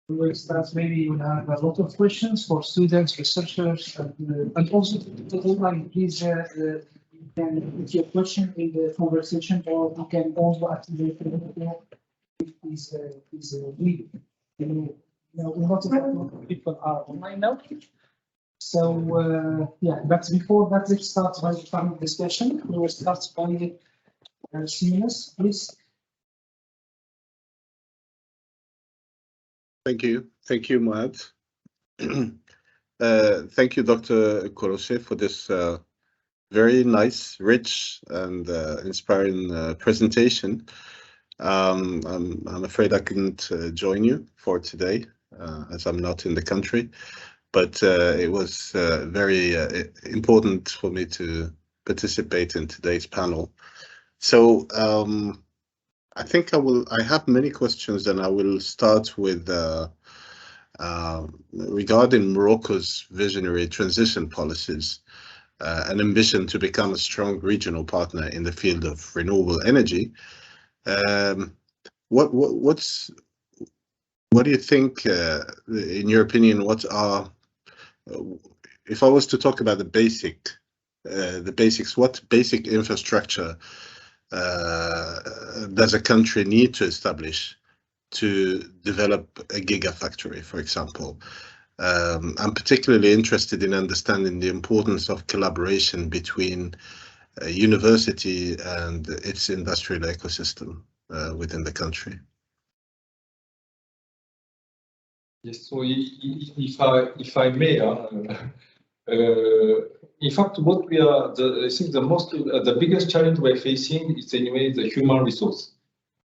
we will start. Maybe we have a lot of questions for students, researchers, and also to online. Please, you can put your question in the conversation, or you can also activate the video if is needed. A lot of people are online now. So yeah, but before that, let's start by the panel discussion. We will start by Eunice, please. Thank you, Moad. Thank you, Dr. Koroshe, for this very nice, rich, and inspiring presentation. I'm afraid I couldn't join you for today, as I'm not in the country, but it was very important for me to participate in today's panel. So I think I have many questions, and I will start with regarding Morocco's visionary transition policies, an ambition to become a strong regional partner in the field of renewable energy. What do you think, in your opinion, if I was to talk about the basics, what basic infrastructure does a country need to establish to develop a gigafactory, for example? I'm particularly interested in understanding the importance of collaboration between a university and its industrial ecosystem within the country. Yes, so if I may, in fact, what we are, I think the biggest challenge we're facing is anyway the human resource.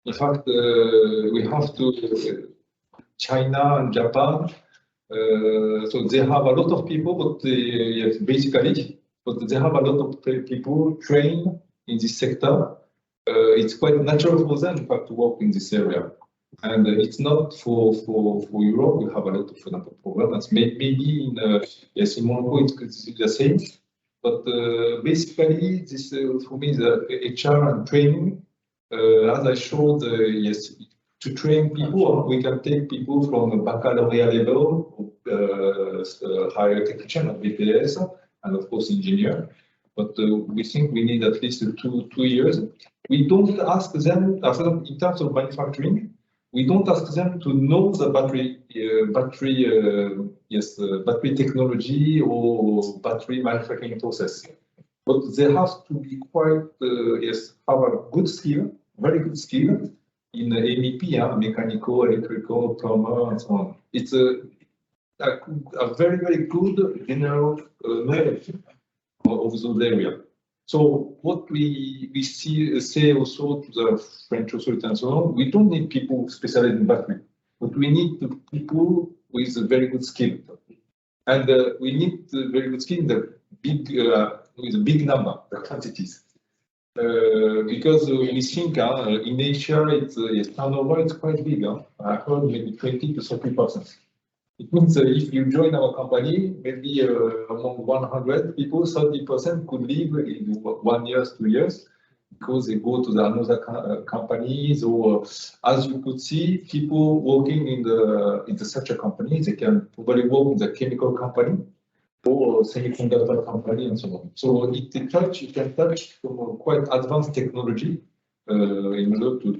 In fact, we have to China and Japan. So they have a lot of people, but yes, basically, but they have a lot of people trained in this sector. It's quite natural for them, in fact, to work in this area. And it's not for Europe. We have a lot of problems. Maybe in Morocco it's the same. But basically, this for me the HR and training. As I showed, yes, to train people, we can take people from a baccalaureate level, higher technician at BPS, and of course engineer. But we think we need at least two years. We don't ask them, in terms of manufacturing, we don't ask them to know the battery technology or battery manufacturing process. But they have to be quite, have a good skill very good skill in MEP, mechanical, electrical, plumber, and so on. It's a very, very good general knowledge of those areas. So what we say also to the French authorities and so on, we don't need people specialized in battery, but we need the people with a very good skill. And we need very good skill in the big, with a big number, the quantities. Because we think in Asia, its turnover is quite big. I heard maybe 20 to 30%. It means if you join our company, maybe among 100 people, 30% could leave in 1 year, 2 years, because they go to the another companies, or as you could see, people working in such a company, they can probably work in the chemical company or semiconductor company and so on. So you can touch from quite advanced technology in order to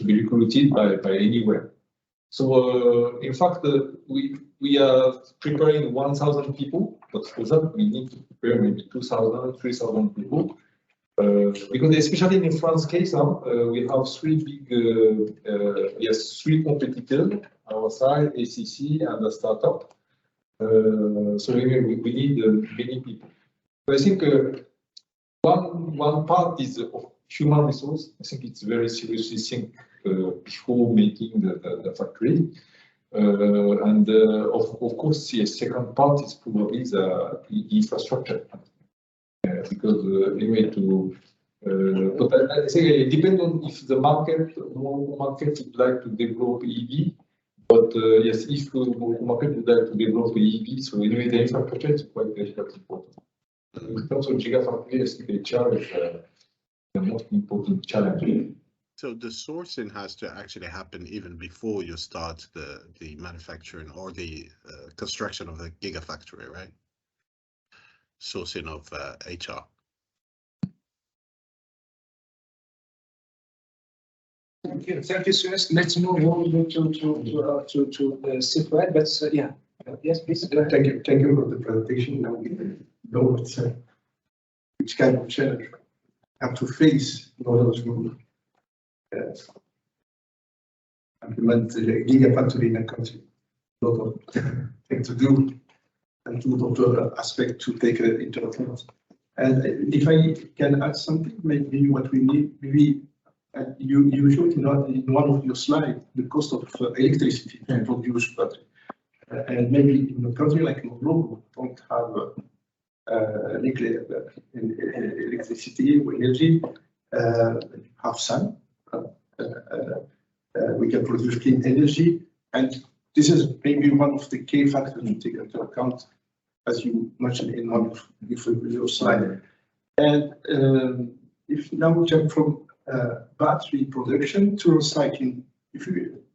be recruited by anywhere. So in fact, we are preparing 1,000 people, but for that we need to prepare maybe 2,000, 3,000 people. Because especially in France case, we have three big, three competitors, our side, ACC, and a startup. So we need many people. So I think one part is human resource. I think it's very seriously think before making the factory. And of course, the second part is probably the infrastructure. Because anyway, but I think it depends on if the market would like to develop EV. But yes, if the market would like to develop EV, so anyway, the infrastructure is quite important. In terms of Gigafactory, I think HR is the most important challenge. So the sourcing has to actually happen even before you start the manufacturing or the construction of the Gigafactory, right? Sourcing of HR. Thank you, Suez. Let's move on to Sifred, but yeah, yes, please. Thank you for the presentation. Now we know which kind of challenge we have to face in order to implement the Gigafactory in a country. A lot of things to do and a lot of aspects to take into account. And if I can add something, maybe what we need, maybe you showed in one of your slides the cost of electricity to produce battery. And maybe in a country like Morocco, don't have nuclear electricity or energy, have sun. We can produce clean energy, and this is maybe one of the key factors to take into account, as you mentioned in one of your slides. And if now we jump from battery production to recycling,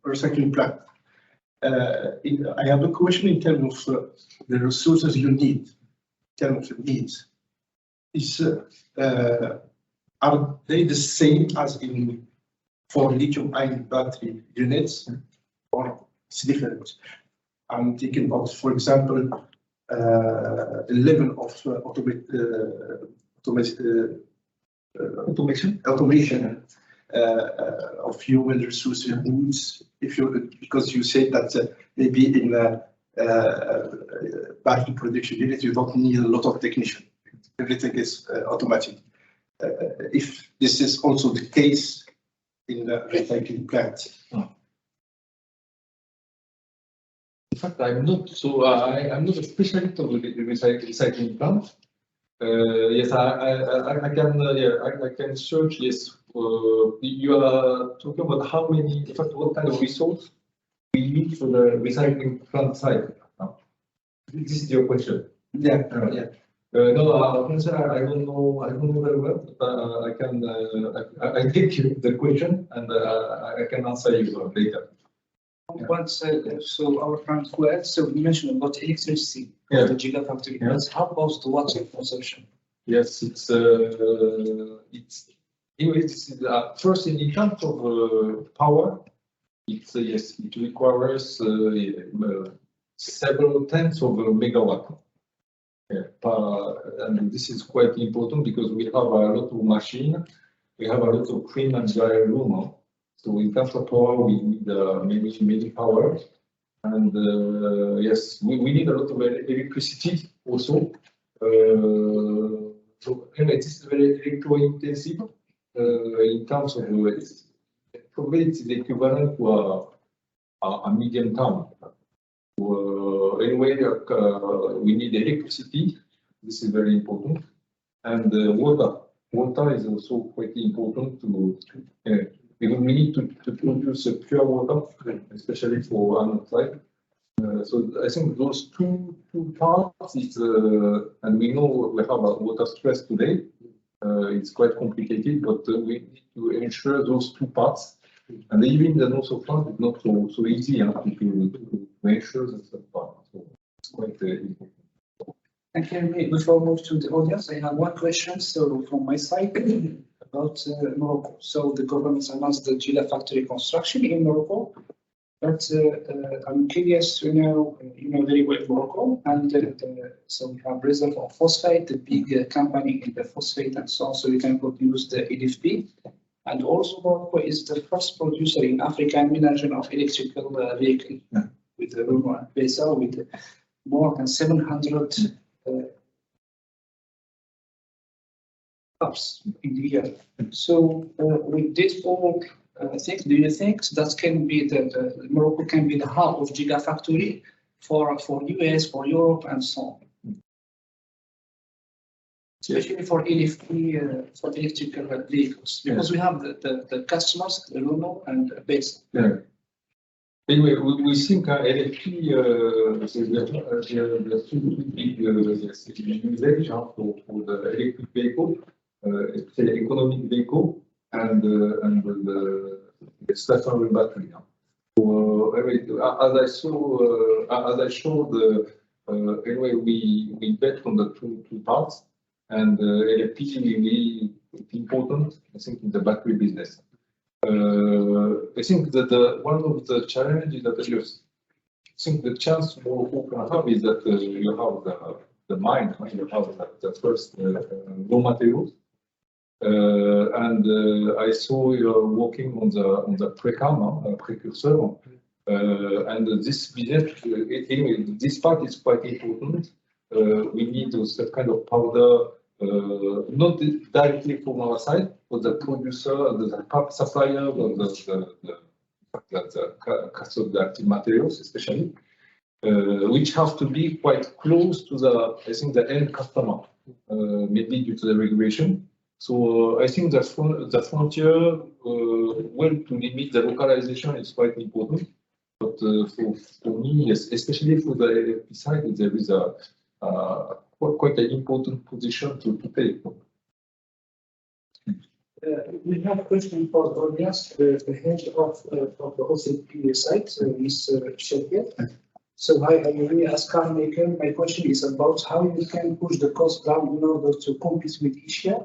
recycling plant, I have a question in terms of the resources you need. In terms of needs, are they the same as in for lithium-ion battery units, or it's different? I'm thinking about, for example, the level of automation of human resources needs. Because you said that maybe in battery production unit you don't need a lot of technician. Everything is automatic. If this is also the case in the recycling plant. In fact, I'm not a specialist of the recycling plant. Yes, I can search. Yes, you are talking about how many, in fact, what kind of resource we need for the recycling plant side. This is your question. Yeah. No, I don't know very well, but I take the question and I can answer you later. Once, so our friend Fuad, so you mentioned about electricity, the Gigafactory. Yes. How about the water consumption? Yes, it's first in terms of power. It's yes, it requires several tens of megawatt. and this is quite important because we have a lot of machine, we have a lot of clean and dry room. So in terms of power, we need many power. And yes, we need a lot of electricity also. So anyway, this is very electro-intensive in terms of probably it's the equivalent to a medium town. So, anyway, we need electricity. This is very important, and water. Water is also quite important to because we need to produce pure water, especially for outside. So I think those two parts is, and we know we have a water stress today. It's quite complicated, but we need to ensure those two parts. And even the also part is not so easy to ensure that part. So it's quite important. Thank you. Before we move to the audience, I have one question. So from my side about Morocco. So the government announced the Gigafactory construction in Morocco. But I'm curious to know, you know very well Morocco, and so we have reserve of phosphate, the big company in the phosphate and so on, so we can produce the LFP. And also Morocco is the first producer in Africa and region of electrical vehicle with the Renault and Pesa with more than 700 hubs in the year. So with this all, do you think that can be the Morocco can be the hub of Gigafactory for US, for Europe, and so on? Especially for LFP, for electrical vehicles, because we have the customers, the Renault and Pesa. Yeah. Anyway, we think LFP the two big usage for the electric vehicle, especially economic vehicle, and the stationary battery. So as I showed, anyway, we bet on the two parts, and LFP is really important, I think, in the battery business. I think that one of the challenges that I think the chance Morocco can have is that you have the mine, you have the first raw materials. And I saw you're working on the precursor, and this business, anyway, this part is quite important. We need that kind of powder, not directly from our side, but the producer, the supplier, the cathode active materials, especially, which have to be quite close to I think, the end customer, maybe due to the regulation. So I think the frontier, well, to limit the localization is quite important. But for me, yes, especially for the LFP side, there is quite an important position to take. We have a question for the audience. The head of the OCP site, Ms. Shakir. So hi, I'm really as car maker. My question is about how you can push the cost down in order to compete with Asia.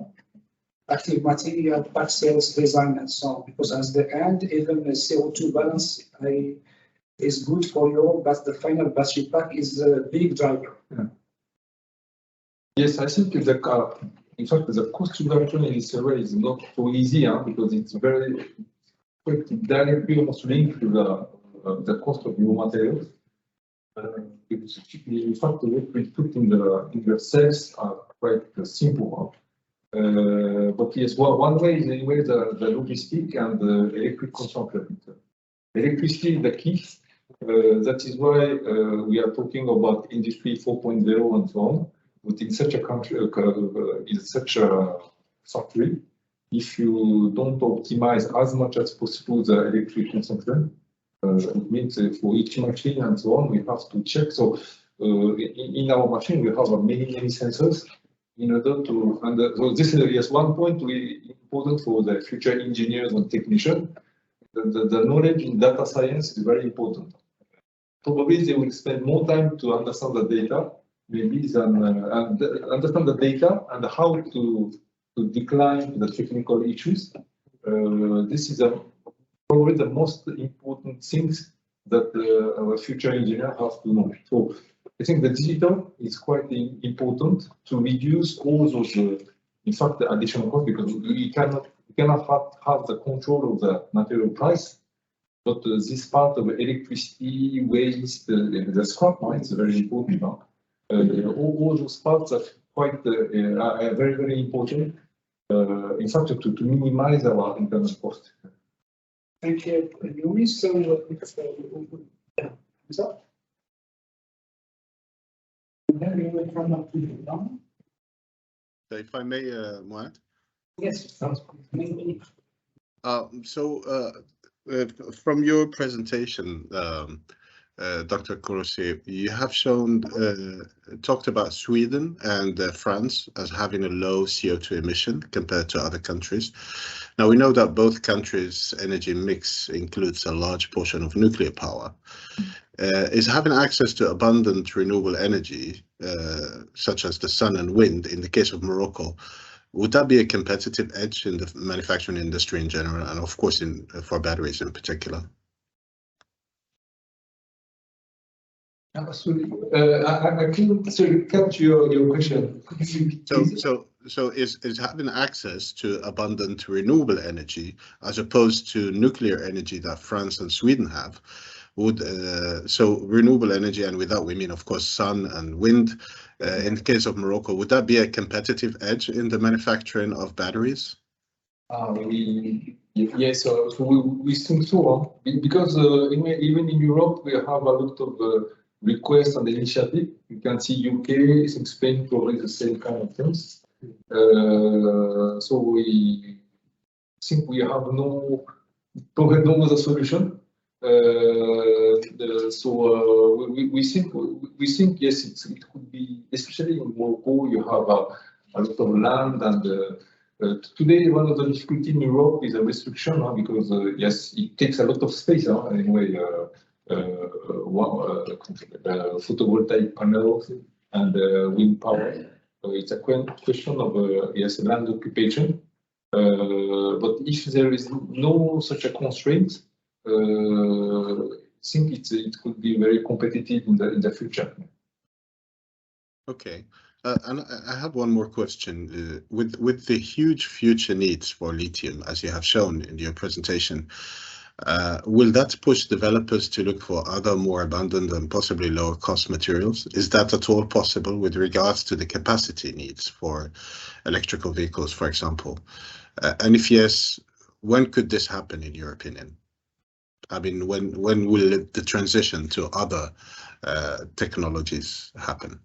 Active material, pack sales, design, and so on. Because at the end, even the CO2 balance is good for you, but the final battery pack is a big driver. Yeah. Yes, I think in fact, the cost reduction in this area is not so easy because it's very directly almost linked to the cost of raw materials. In fact, what we put in the cells are quite simple. But yes, one way is anyway the logistic and the electric consumption. Electricity is the key. That is why we are talking about Industry 4.0 and so on. But in such a country, in such a factory, if you don't optimize as much as possible the electric consumption, it means for each machine and so on, we have to check. So in our machine, we have many sensors. In order to, so this is one point important for the future engineers and technicians. The knowledge in data science is very important. Probably they will spend more time to understand the data, maybe than understand the data and how to decline the technical issues. This is probably the most important things that our future engineer have to know. So I think the digital is quite important to reduce all those, in fact, the additional costs, because we cannot have the control of the material price. But this part of electricity, waste, the scrap mine is very important. All those parts are quite are very, very important. In fact, to minimize our internal cost. Thank you, Yumi. So, is that? Then we will come up to the down. So if I may, Mohamed? Yes, sounds good. From your presentation, Dr. Korose, you have shown, talked about Sweden and France as having a low CO2 emission compared to other countries. Now, we know that both countries' energy mix includes a large portion of nuclear power. Is having access to abundant renewable energy, such as the sun and wind, in the case of Morocco, would that be a competitive edge in the manufacturing industry in general, and of course for batteries in particular? Absolutely. I couldn't catch your question. So is having access to abundant renewable energy as opposed to nuclear energy that France and Sweden have, so renewable energy, and with that we mean of course sun and wind, in the case of Morocco, would that be a competitive edge in the manufacturing of batteries? Yes, so we think so, because even in Europe we have a lot of requests and initiative. You can see UK is in Spain probably the same kind of things. So we think we have probably no other solution. We think yes, it could be, especially in Morocco. You have a lot of land, and today one of the difficulties in Europe is a restriction, because yes, it takes a lot of space anyway. Photovoltaic panels and wind power. It's a question of yes, land occupation. But if there is no such a constraint, I think it could be very competitive in the future. Okay, and I have one more question. With the huge future needs for lithium, as you have shown in your presentation, will that push developers to look for other more abundant and possibly lower cost materials? Is that at all possible with regards to the capacity needs for electrical vehicles, for example? And if yes, when could this happen in your opinion? I mean, when will the transition to other technologies happen?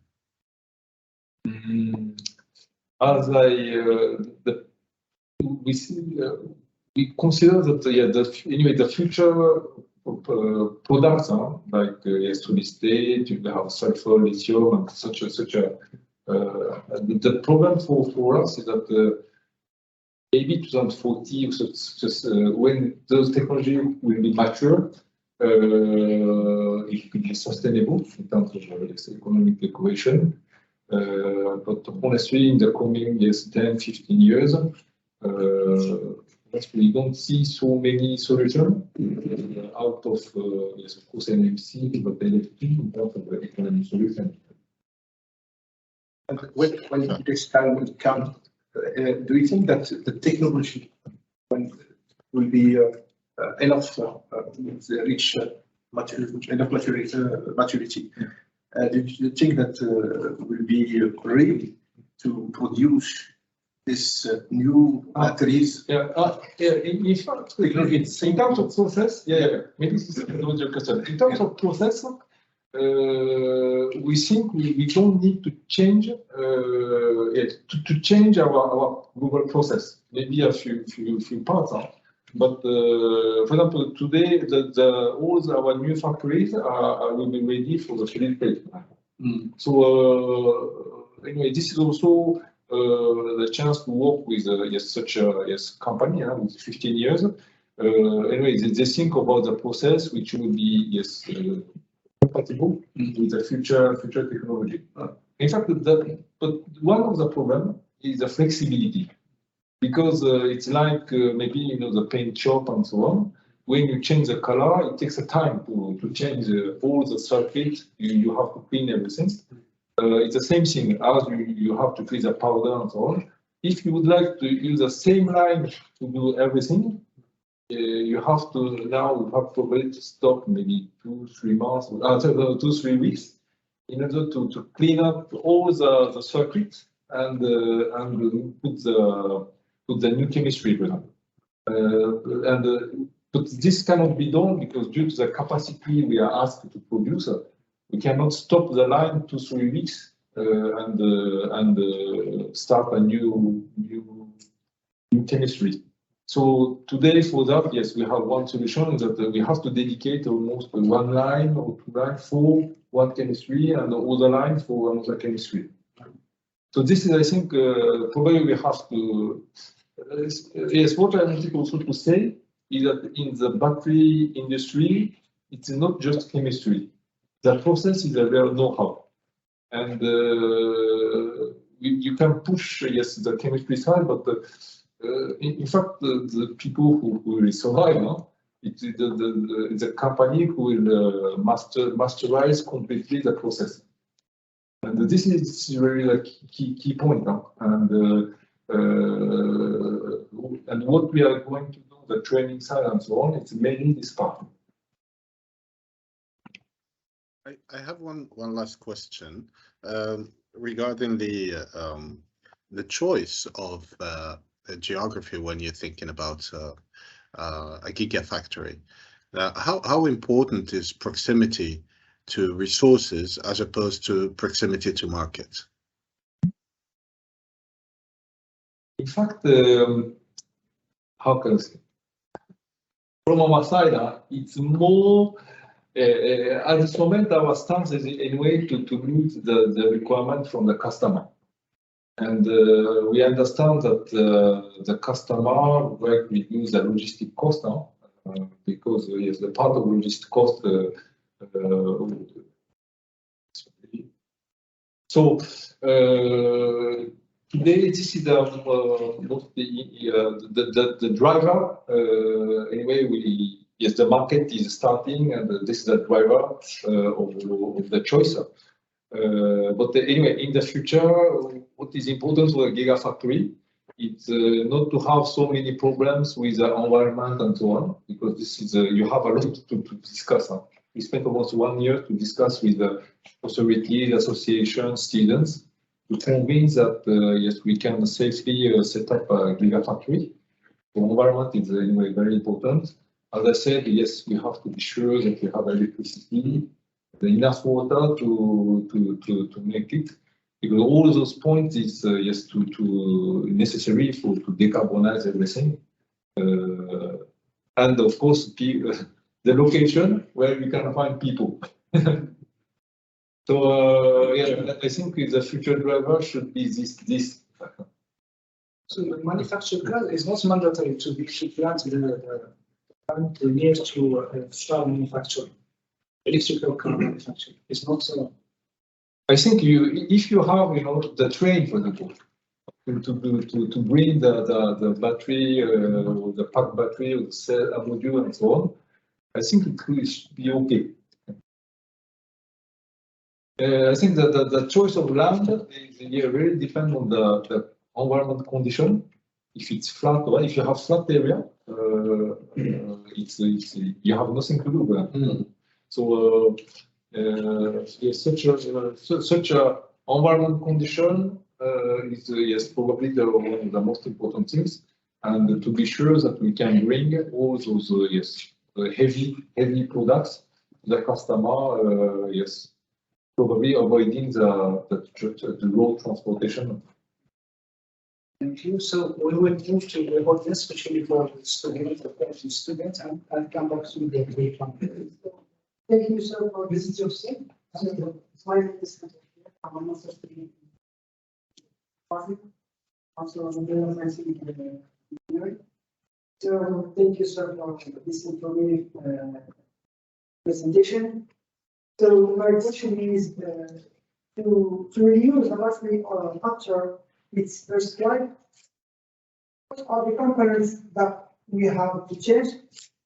As we see, we consider that the future products like solid state, you have sulfur, lithium, and such a. The problem for us is that maybe 2040, when those technology will be mature, it could be sustainable in terms of economic equation. But honestly, in the coming 10, 15 years, we don't see so many solutions out of, yes, of course, NMC, but electric in terms of the economic solution. And when this time will come, do you think that the technology will be enough to reach enough maturity? Do you think that will be ready to produce this new batteries? In fact, in terms of process, maybe this is another question. In terms of process, we think we don't need to change our global process. Maybe a few parts, but for example, today all our new factories will be ready for the solid state. So anyway, this is also the chance to work with such a company with 15 years. Anyway, they think about the process which will be compatible with the future technology. In fact, but one of the problem is the flexibility, because it's like maybe the paint shop and so on. when you change the color, it takes a time to change all the circuit. You have to clean everything. It's the same thing as you have to clean the powder and so on. If you would like to use the same line to do everything, you have to probably to stop maybe 2-3 months, 2-3 weeks, in order to clean up all the circuits and put the new chemistry with them. But this cannot be done because due to the capacity we are asked to produce, we cannot stop the line 2-3 weeks and start a new chemistry. So today for that, yes, we have one solution that we have to dedicate almost 1 line or 2 lines for one chemistry and the other line for another chemistry. So this is, I think, probably we have to. Yes, what I wanted also to say is that in the battery industry, it's not just chemistry. The process is a real know-how, and you can push, yes, the chemistry side, but in fact, the people who will survive, it's the company who will masterize completely the process. And this is really a key point. And what we are going to do, the training side and so on, it's mainly this part. I have one last question regarding the choice of a geography when you're thinking about a gigafactory. How important is proximity to resources as opposed to proximity to market? In fact, how can I say? From our side, it's more, at this moment, our stance is anyway to meet the requirement from the customer. And we understand that the customer will reduce the logistic cost now, because yes, the part of logistic cost. So today, this is the driver. Anyway, yes, the market is starting, and this is the driver of the choice. But anyway, in the future, what is important for a gigafactory, it's not to have so many problems with the environment and so on, because this is you have a lot to discuss. We spent almost 1 year to discuss with the authorities, associations, students, to convince that yes, we can safely set up a gigafactory. The environment is anyway very important. As I said, yes, we have to be sure that we have electricity, enough water to make it, because all those points is yes to necessary to decarbonize everything, and of course the location where you can find people. So yeah, I think the future driver should be this. So the manufactured car is not mandatory to be planted near to star manufacturing. Electrical car manufacturing is not so. I think if you have the train, for example, to bring the battery, or the pack battery, or the cell module and so on, I think it could be okay. I think that the choice of land is really depends on the environment condition. If it's flat, or if you have flat area, it's you have nothing to do. So yes, such a environment condition is yes probably one of the most important things, and to be sure that we can bring all those yes heavy products to the customer. Yes, probably avoiding the road transportation. Thank you. So we will move to the audience, especially for the students, and come back to the great one. Thank you, sir, for visiting us. My name is I'm a master's degree also as a engineering. So thank you, sir, for this informative presentation. So my question is to reuse the battery factor, it's prescribed. What are the components that we have to change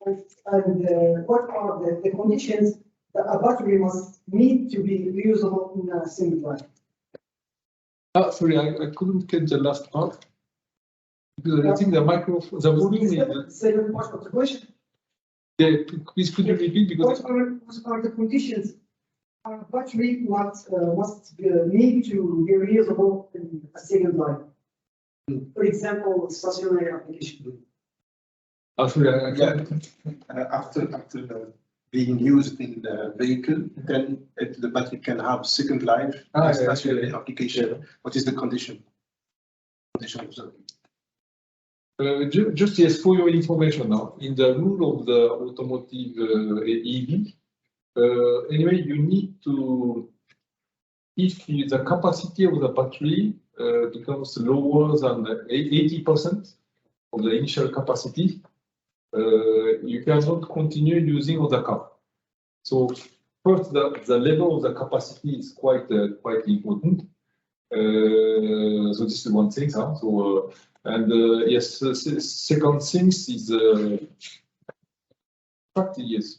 what are the conditions that a battery must meet to be reusable in a single life? Sorry, I couldn't get the last part. Because I think the volume is. Second part of the question. Yeah, please could you repeat because. What are the conditions a battery must need to be reusable in a single life? For example, stationary application. Sorry, I can't. After being used in the vehicle, then the battery can have second life. Stationary application. What is the condition? Just yes, for your information now, in the rule of the automotive EV, anyway, you need to, if the capacity of the battery becomes lower than 80% of the initial capacity, you cannot continue using on the car. So first, the level of the capacity is quite important. So this is one thing. Huh? So yes, second thing is yes,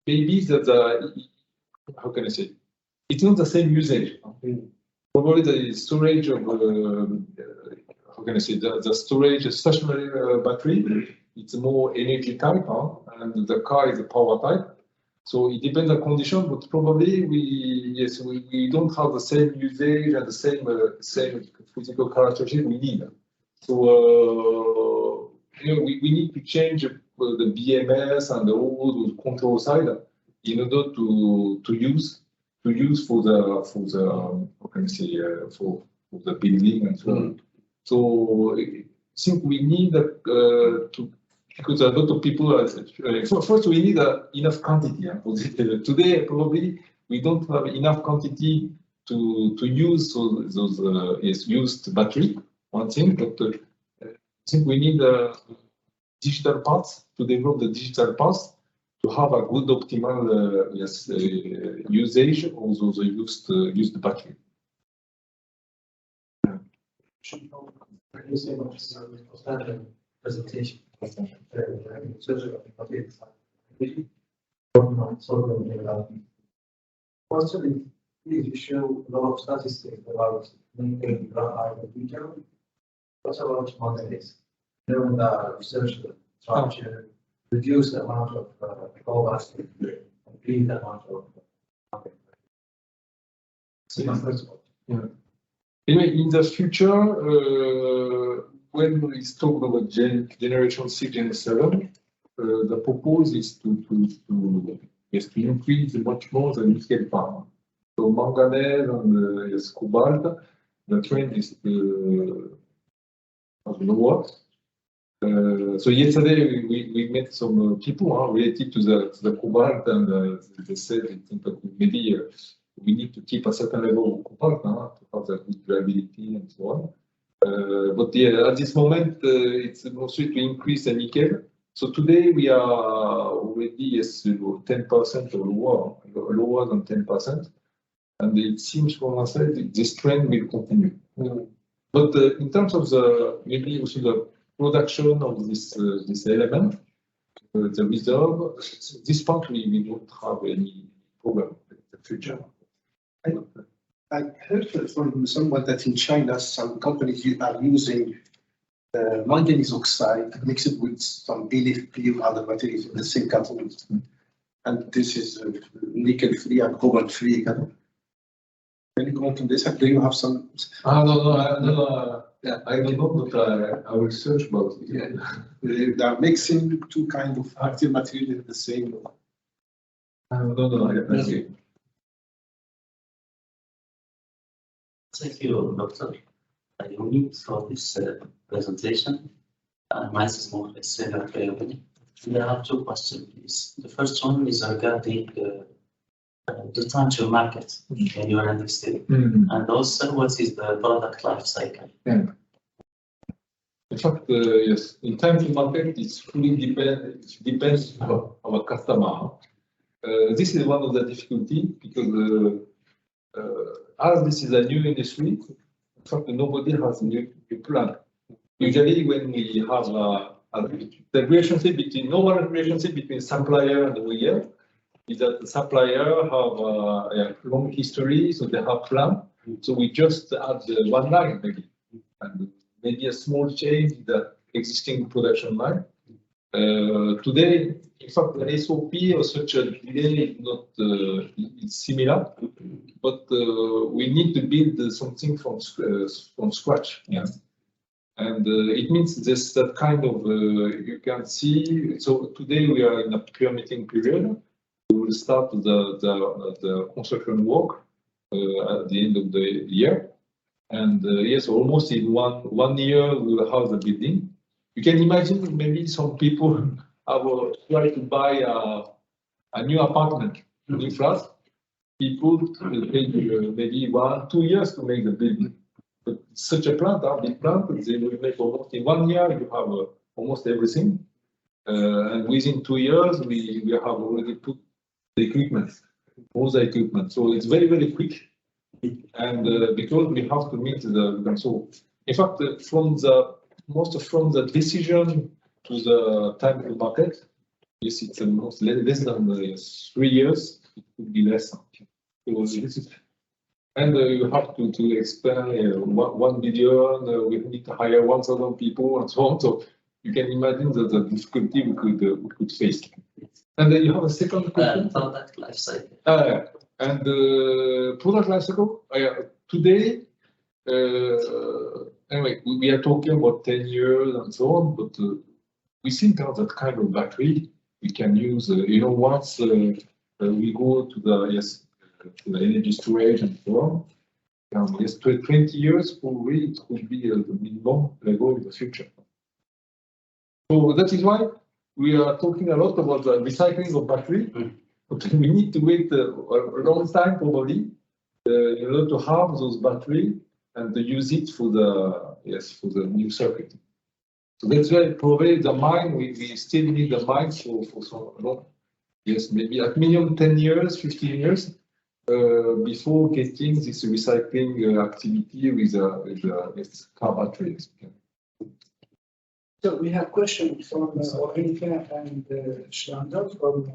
maybe that how can I say? It's not the same usage. Probably the storage of how can I say the storage stationary battery. It's more energy type, and the car is a power type. So it depends on condition, but probably we don't have the same usage and the same physical characteristic we need. So we need to change the BMS and all those control side in order to use for the how can I say for the building and so on. So I think we need to. Because a lot of people are, first we need enough quantity. Today, probably we don't have enough quantity to use those used battery. One thing, but I think we need digital parts to develop the digital parts to have a good optimal usage of those used battery. Presentation. Firstly, you show a lot of statistics about maintaining graphite in future. What about nowadays? During the research structure, reduce the amount of cobalt, increase the amount of. Anyway, in the future, when we talk about generation 6, Gen 7, the purpose is to increase much more the nickel part. So manganese and cobalt, the trend is lower. So yesterday we met some people related to the cobalt, and they said that maybe we need to keep a certain level of cobalt to have the good reliability and so on. But at this moment, it's mostly to increase the nickel. So today we are already 10% or lower than 10%. And it seems from our side this trend will continue. But in terms of maybe also the production of this element, the reserve, this part we don't have any problem in the future. I heard from someone that in China, some companies are using manganese oxide mixed with some LFP or other materials in the same catalyst. And this is nickel-free and cobalt-free. Can you comment on this? Do you have some? No. Yeah, I don't know, but I will search about it. Yeah. They are mixing two kinds of active material in the same. No, I see. Thank you, Dr. Ayumi, for this presentation. Mine is more similar to Ayumi. I have two questions, please. The first one is regarding the time to market in your industry, and also what is the product life cycle? Yeah. In fact, yes, in time to market, it's fully depends on our customer. This is one of the difficulties because as this is a new industry, in fact, nobody has a new plan. Usually, when we have The relationship between normal relationship between supplier and OEM is that the supplier have a long history, so they have plan. So we just add one line maybe, and maybe a small change in the existing production line. Today, in fact, the SOP or such a delay is not it's similar, but we need to build something from scratch. Yeah. And it means this that kind of you can see. So today we are in a permitting period. We will start the construction work at the end of the year, and yes, almost in one year we will have the building. You can imagine maybe some people have tried to buy a new apartment, a new flat. People will take maybe 1-2 years to make the building. But such a plant, a big plant, they will make almost in 1 year. You have almost everything, and within 2 years we have already put the equipment, all the equipment. So it's very quick, and because we have to meet the so. In fact, from the decision to the time to market, yes, it's almost less than 3 years. It could be less. And you have to expand 1 billion. We need to hire 1,000 people and so on. So you can imagine the difficulty we could face. And then you have a second question. Product life cycle. And product life cycle. Today, anyway, we are talking about 10 years and so on, but we think that kind of battery we can use. Once we go to the energy storage and so on. Yes, 20 years probably it could be the minimum level in the future. So that is why we are talking a lot about the recycling of battery. But we need to wait a long time probably in order to have those battery and to use it for the new circuit. So that's why probably the mine we still need the mine for so long. Yes, maybe at minimum 10 years, 15 years. Before getting this recycling activity with car batteries. So we have questions from Orinka and Schlander from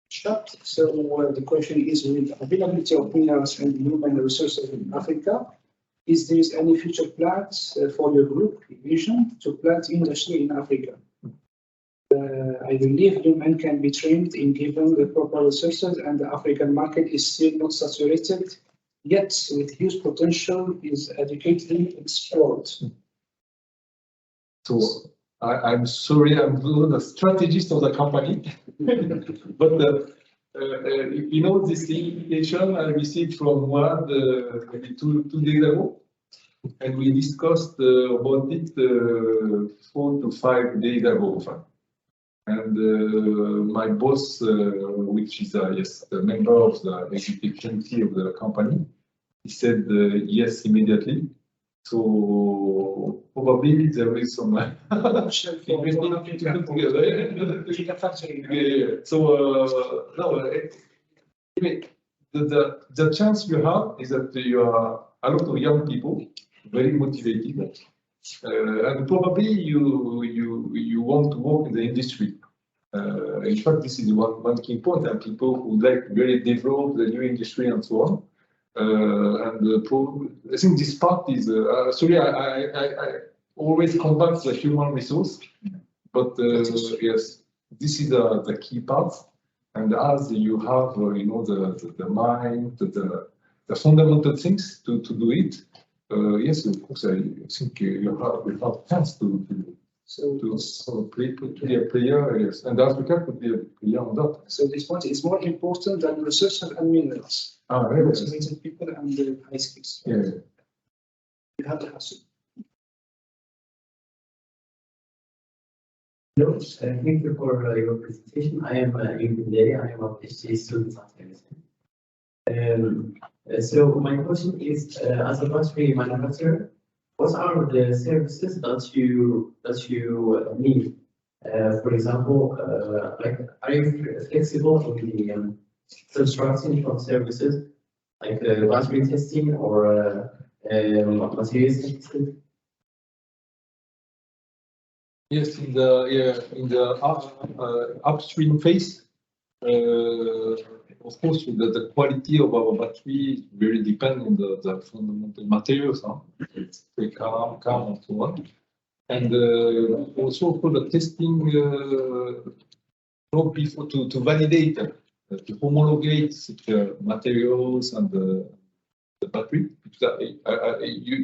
chat. So the question is, with availability of minerals and human resources in Africa, is there any future plans for your group vision to plant industry in Africa? I believe women can be trained in given the proper resources, and the African market is still not saturated, yet with huge potential is adequately explored. So I'm sorry, I'm the strategist of the company, but this invitation I received from one maybe two days ago, and we discussed about it 4 to 5 days ago. And my boss, which is the member of the executive committee of the company, he said yes immediately. So probably there is some Gigafactory. So no, anyway, the chance you have is that you are a lot of young people, very motivated. And probably you want to work in the industry. In fact, this is one key point, and people who like really develop the new industry and so on. I think this part is sorry. I always come back to the human resource, but yes, this is the key part. And as you have, the mind, the fundamental things to do it. Yes, of course, I think you have chance to be a player, yes, and Africa could be a player on that. So this point is more important than resources and minerals. Motivated people and the high skills. Yeah. You have to have some. Hello, thank you for your presentation. I am Indy. I am a PhD student at Envision. So my question is, as a battery manufacturer, what are the services that you need? For example, are you flexible in the construction of services, like battery testing or materials testing? Yes, in the upstream phase, of course, the quality of our battery is very dependent on the fundamental materials, the carbon and so on. And also for the testing, before to validate, to homologate such materials and the battery.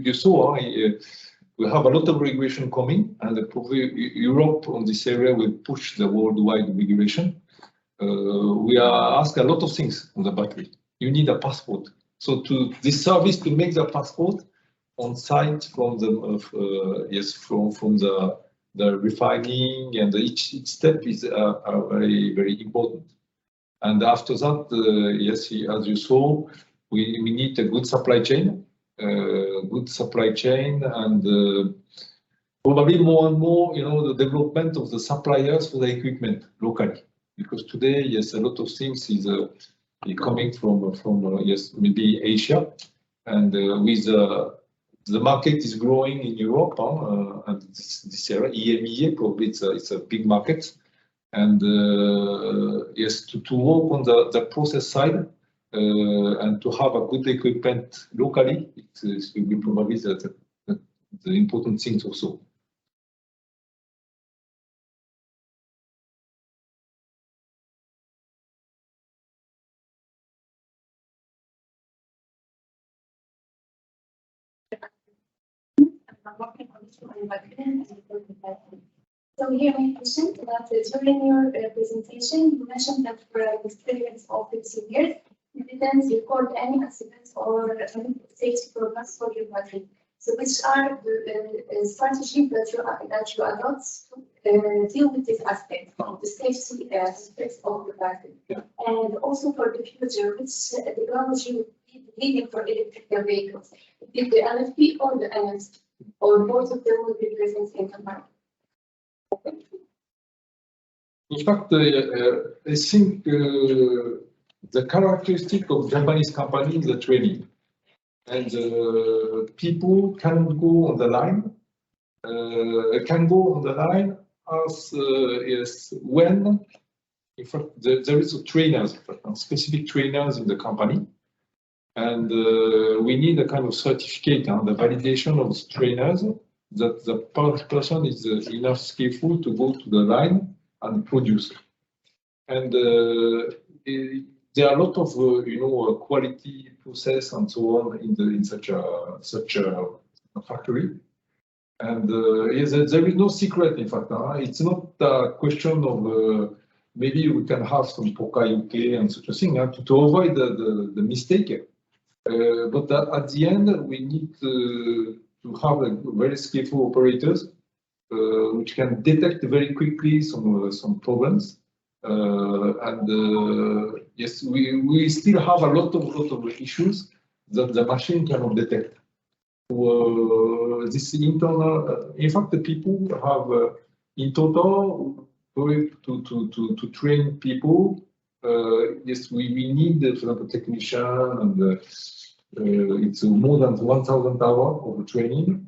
You saw we have a lot of regulation coming, and probably Europe on this area will push the worldwide regulation. We are asked a lot of things on the battery. You need a passport. So to this service to make the passport on site from the from the refining, and each step is very, very important. And after that, yes, as you saw, we need a good supply chain. And probably more and more, the development of the suppliers for the equipment locally, because today, yes, a lot of things is coming from yes, maybe Asia, and with the market is growing in Europe, and this area, EMEA, probably it's a big market, and yes, to work on the process side. And to have a good equipment locally, it will be probably the important things also. So here I mentioned that during your presentation, you mentioned that for an experience of 15 years, you didn't record any accidents or any safety problems for your battery. So which are the strategies that you adopt to deal with this aspect of the safety aspects of the battery? Yeah. And also for the future, which technology would be leading for electric vehicles? Is it the LFP or the NMC? Or both of them will be present in the market? In fact, I think the characteristic of Japanese company is the training, and people can go on the line. As yes, when in fact there is a trainers, specific trainers in the company, and we need a kind of certificate, the validation of the trainers that the person is enough skillful to go to the line and produce. And there are a lot of quality process and so on in such a factory. And yes, there is no secret. In fact, it's not a question of maybe we can have some poka-yuke and such a thing to avoid the mistake. But at the end, we need to have very skillful operators which can detect very quickly some problems. Yes, we still have a lot of issues that the machine cannot detect. This internal, in fact, the people have in total to train people. Yes, we need, for example, technician, and it's more than 1,000 hours of training.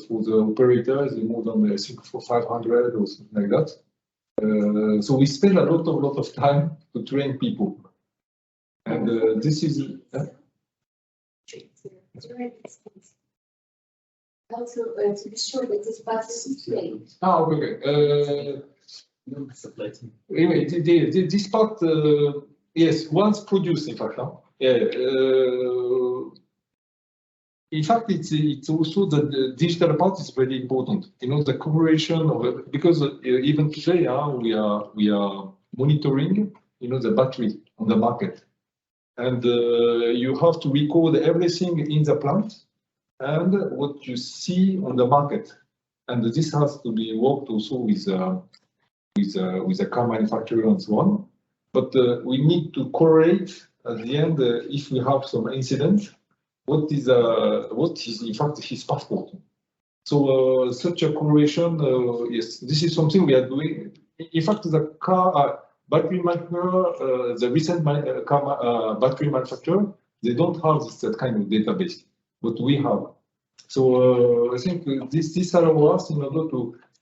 For the operators, more than I think for 500 or something like that. So we spend a lot of time to train people, and this is. Also, to be sure that this battery is trained. Okay. Anyway, this part, yes, once produced, in fact. In fact, it's also the digital part is very important. The cooperation of because even today we are monitoring the battery on the market, and you have to record everything in the plant and what you see on the market, and this has to be worked also with a car manufacturer and so on. But we need to correlate at the end if we have some incident. What is in fact his passport? So such a correlation, yes, this is something we are doing. In fact, the car battery manufacturer, the recent car battery manufacturer, they don't have that kind of database, but we have. So I think this allows us in order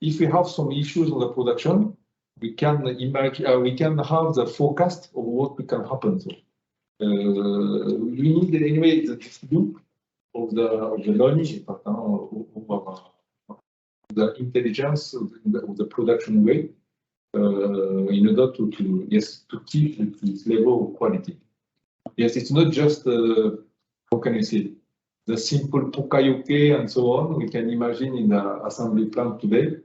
if we have some issues on the production, we can imagine, we can have the forecast of what can happen. So, we need anyway the loop of the knowledge, the intelligence of the production way, in order to keep this level of quality. Yes, it's not just how can you say, the simple pokayoke and so on. We can imagine in the assembly plant today.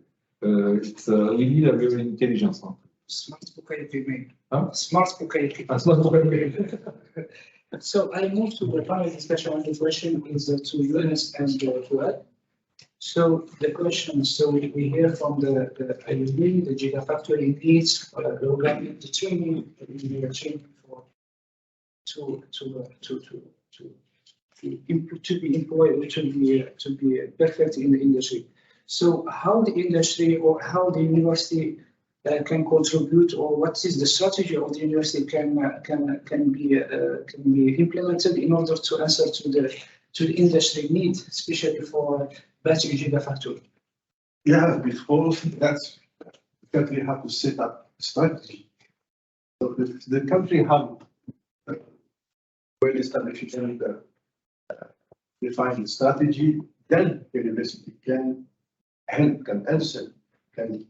It's we need a very intelligence. Smart pokayoke, mate. Huh? Smart pokayoke. Smart pokayoke. So I move to the panel discussion, and the question is to Yunus and to Ed. So the question, so we hear from the IUB, the Gigafactory needs the training, for to be employed, to be perfect in the industry. So how the industry or how the university can contribute, or what is the strategy of the university can be implemented in order to answer to the industry needs, especially for battery Gigafactory? Yeah, before that, the country have to set up a strategy. So the country have well established and defined strategy, then the university can help, can answer, can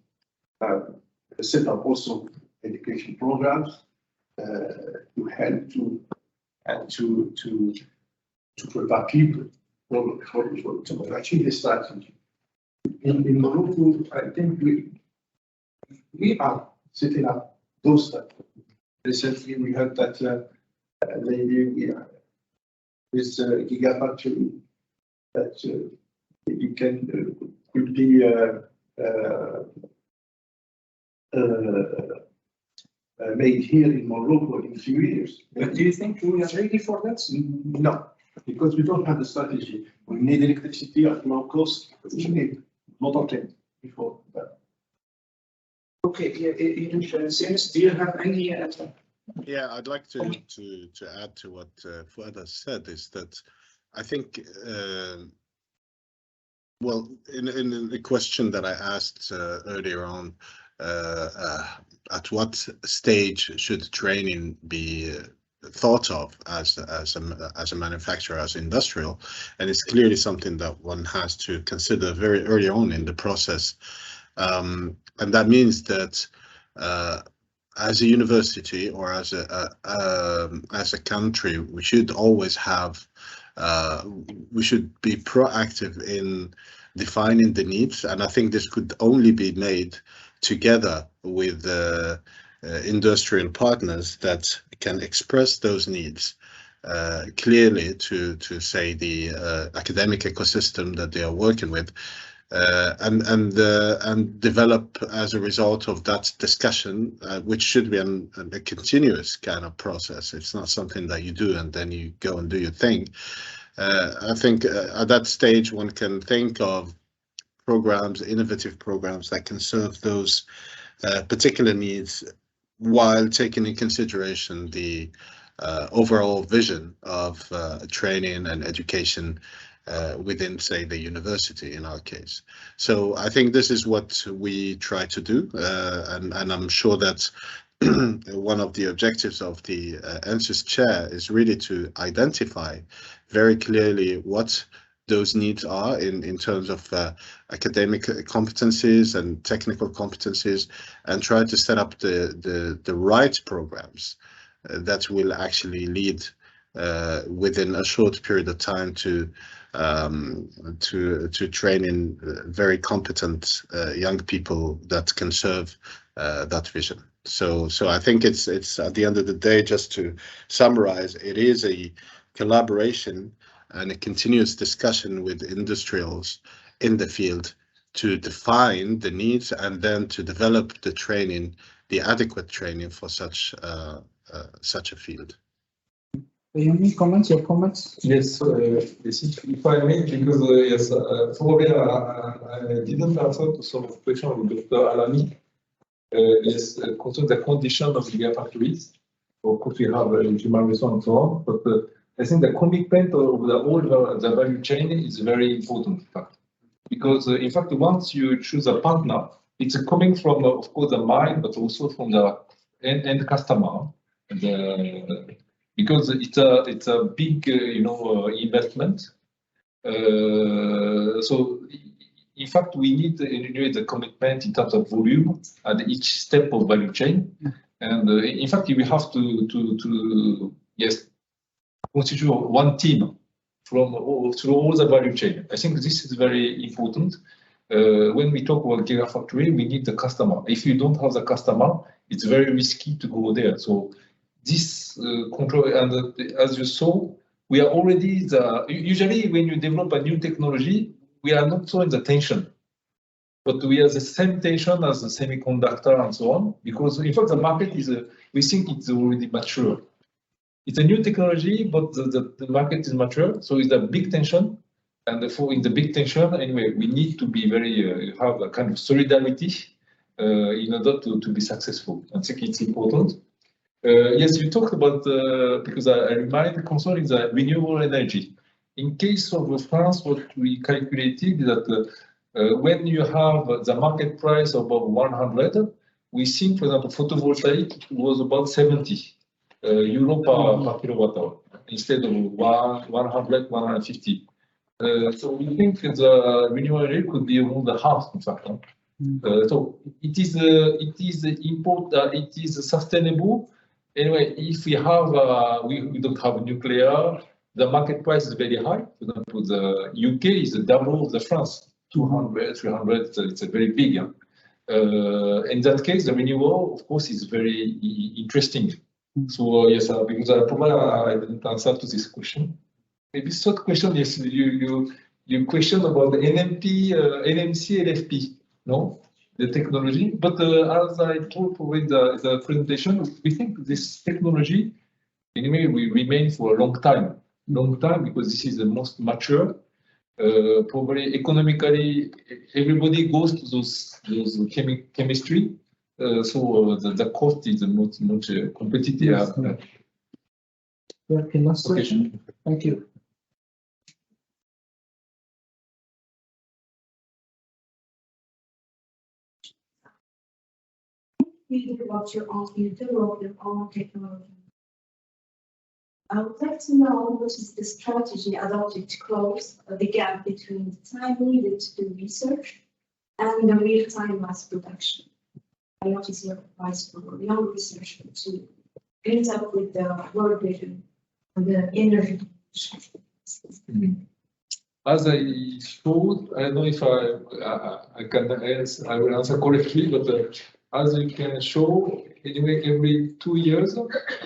set up also education programs to help to prepare people to achieve the strategy. In Morocco, I think we are setting up those strategies. Recently, we heard that maybe we are with Gigafactory that you can could be made here in Morocco in a few years. But do you think we are ready for that? No, because we don't have the strategy. We need electricity at low cost. We need a lot of things before that. Okay, do you have any? Yeah, I'd like to add to what Fuad has said, is that I think, well, in the question that I asked earlier on, at what stage should training be thought of as a manufacturer, as industrial, and it's clearly something that one has to consider very early on in the process, and that means that as a university or as a country, we should always have we should be proactive in defining the needs, and I think this could only be made together with industrial partners that can express those needs clearly to say the academic ecosystem that they are working with, and develop as a result of that discussion, which should be a continuous kind of process. It's not something that you do and then you go and do your thing. I think at that stage one can think of programs, innovative programs that can serve those particular needs while taking in consideration the overall vision of training and education within, say, the university in our case. So I think this is what we try to do, and I'm sure that one of the objectives of the ENSUS chair is really to identify very clearly what those needs are in terms of academic competencies and technical competencies, and try to set up the right programs that will actually lead within a short period of time to training very competent young people that can serve that vision. So I think it's at the end of the day, just to summarize, it is a collaboration and a continuous discussion with industrials in the field to define the needs and then to develop the training, the adequate training for such a field. Any comments? Your comments? Yes, if I may, because yes, probably I didn't answer to some question of Dr. Alami. Yes, concerning the condition of gigafactories. Of course, we have human resource and so on, but I think the commitment of the whole the value chain is very important. In fact, because in fact, once you choose a partner, it's coming from, of course, the mine, but also from the end customer. Because it's a big, investment. So in fact, we need to evaluate the commitment in terms of volume at each step of value chain. And in fact, we have to constitute one team through all the value chain. I think this is very important. When we talk about Gigafactory, we need the customer. If you don't have the customer, it's very risky to go there. So this control, and as you saw, we are already usually when you develop a new technology, we are not so in the tension, but we have the same tension as the semiconductor and so on, because in fact the market is, we think it's already mature. It's a new technology, but the market is mature, so it's a big tension. And therefore, in the big tension, anyway, we need to be very, have a kind of solidarity in order to be successful. I think it's important. Yes, you talked about, because I remind the concern is renewable energy. In case of France, what we calculated is that when you have the market price above 100, we think, for example, photovoltaic was about 70 euro per kilowatt hour instead of 100, 150. So we think the renewable energy could be around the half, in fact. So it is important. It is sustainable. Anyway, if we have we don't have nuclear, the market price is very high. For example, the UK is double of the France, 200, 300. It's a very big. In that case, the renewable, of course, is very interesting. So yes, because probably I didn't answer to this question. Maybe third question, yes, you question about the NMP, NMC, LFP, no, the technology. But as I told with the presentation, we think this technology, anyway, will remain for a long time, because this is the most mature. Probably economically, everybody goes to those chemistry. So the cost is much competitive. Okay, last question. Thank you. You develop your own technology. I would like to know what is the strategy adopted to close the gap between the time needed to do research and the real-time mass production. What is your advice for young researchers to end up with the world vision and the energy? As I showed, I don't know if I can answer, I will answer correctly, but as you can show, anyway, every 2 years,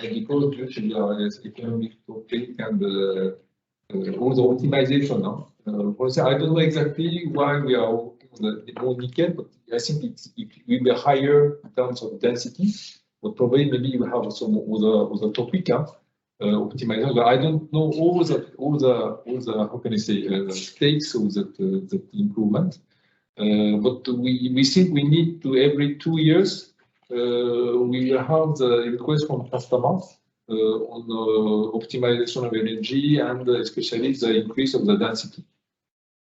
because due to the economic topic and all the optimization. I don't know exactly why we are working on the more nickel, but I think it will be higher in terms of density. But probably maybe you have some other topic, optimization. But I don't know all the how can I say stakes of that improvement. But we think we need to every 2 years we will have the request from customers on the optimization of energy and especially the increase of the density.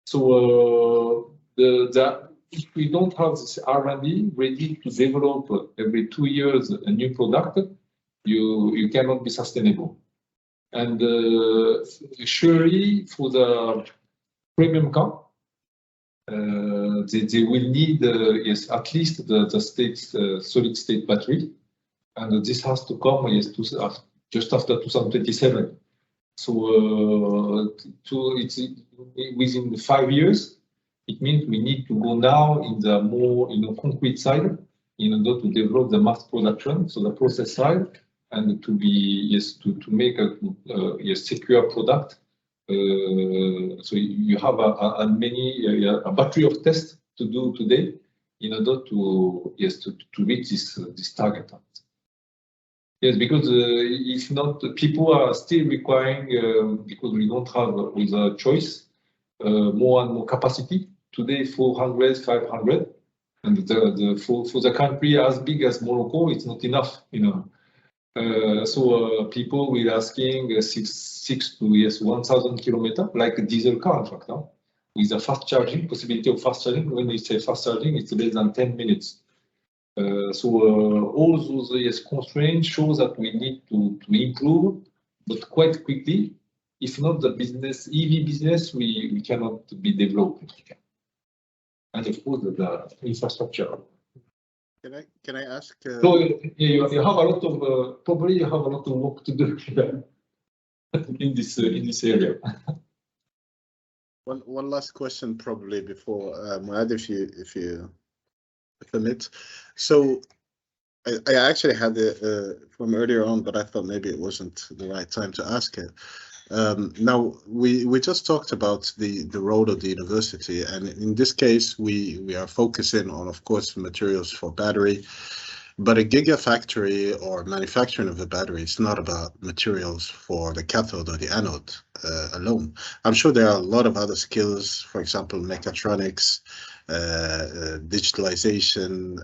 So if we don't have this R&D ready to develop every 2 years a new product, you cannot be sustainable. And surely for the premium car, they will need yes, at least the solid state battery, and this has to come yes, just after 2027. So it's within 5 years. It means we need to go now in the more concrete side in order to develop the mass production, so the process side, and to be yes to make a yes, secure product. So you have a battery of tests to do today in order to yes to reach this target. Yes, because if not, people are still requiring because we don't have with choice more and more capacity. Today 400, 500, and for the country as big as Morocco, it's not enough, So people will asking 6 to 1,000 kilometers, like a diesel car, in fact. with a fast charging, possibility of fast charging. When we say fast charging, it's less than 10 minutes. All those constraints show that we need to improve, but quite quickly. If not, the business, EV business, we cannot be developed. And of course, the infrastructure. Can I ask? So you have a lot of probably you have a lot of work to do in this area. One last question, probably before Muad, if you permit. So I actually had it from earlier on, but I thought maybe it wasn't the right time to ask it. Now we just talked about the role of the university, and in this case we are focusing on, of course, materials for battery. But a gigafactory or manufacturing of a battery is not about materials for the cathode or the anode alone. I'm sure there are a lot of other skills, for example, mechatronics, digitalization,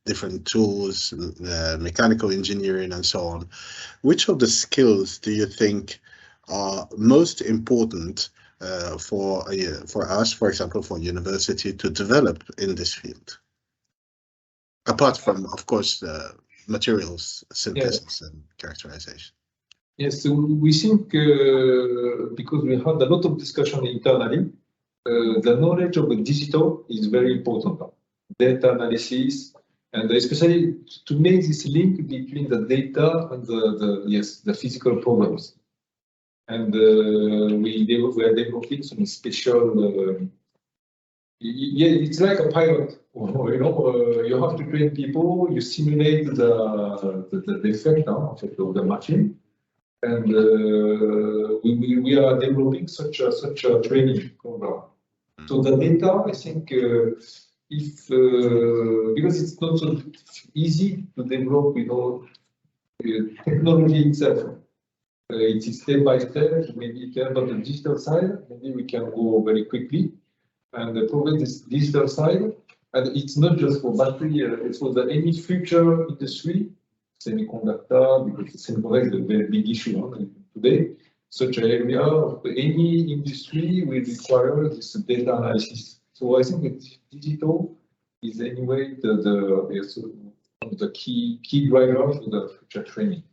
different tools, mechanical engineering, and so on. Which of the skills do you think are most important for us, for example, for university to develop in this field? Apart from, of course, materials synthesis and characterization. Yes, so we think because we had a lot of discussion internally, the knowledge of the digital is very important. Data analysis, and especially to make this link between the data and the physical problems. And we are developing some special. It's like a pilot. You have to train people. You simulate the effect of the machine, and we are developing such a training program. So the data, I think, because it's not so easy to develop, technology itself. It is step by step. Maybe on the digital side, maybe we can go very quickly. And the problem is digital side, and it's not just for battery, it's for any future industry, semiconductor, because semiconductor is a very big issue today. Such an area of any industry will require this data analysis. So I think that digital is anyway the key driver for the future training.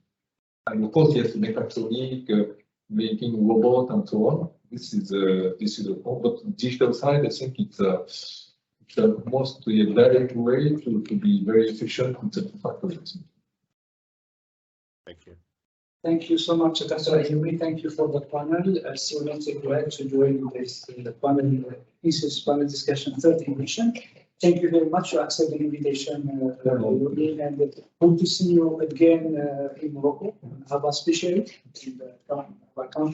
And of course, yes, mechatronic, making robot and so on. This is a point. But digital side, I think it's the most direct way to be very efficient in the factories. Thank you. Thank you so much, Dr. Ayumi. Thank you for the panel. So let's glad to join this panel, ENSUS panel discussion 3rd edition. Thank you very much for accepting the invitation, and hope to see you again in Morocco. Have a special in the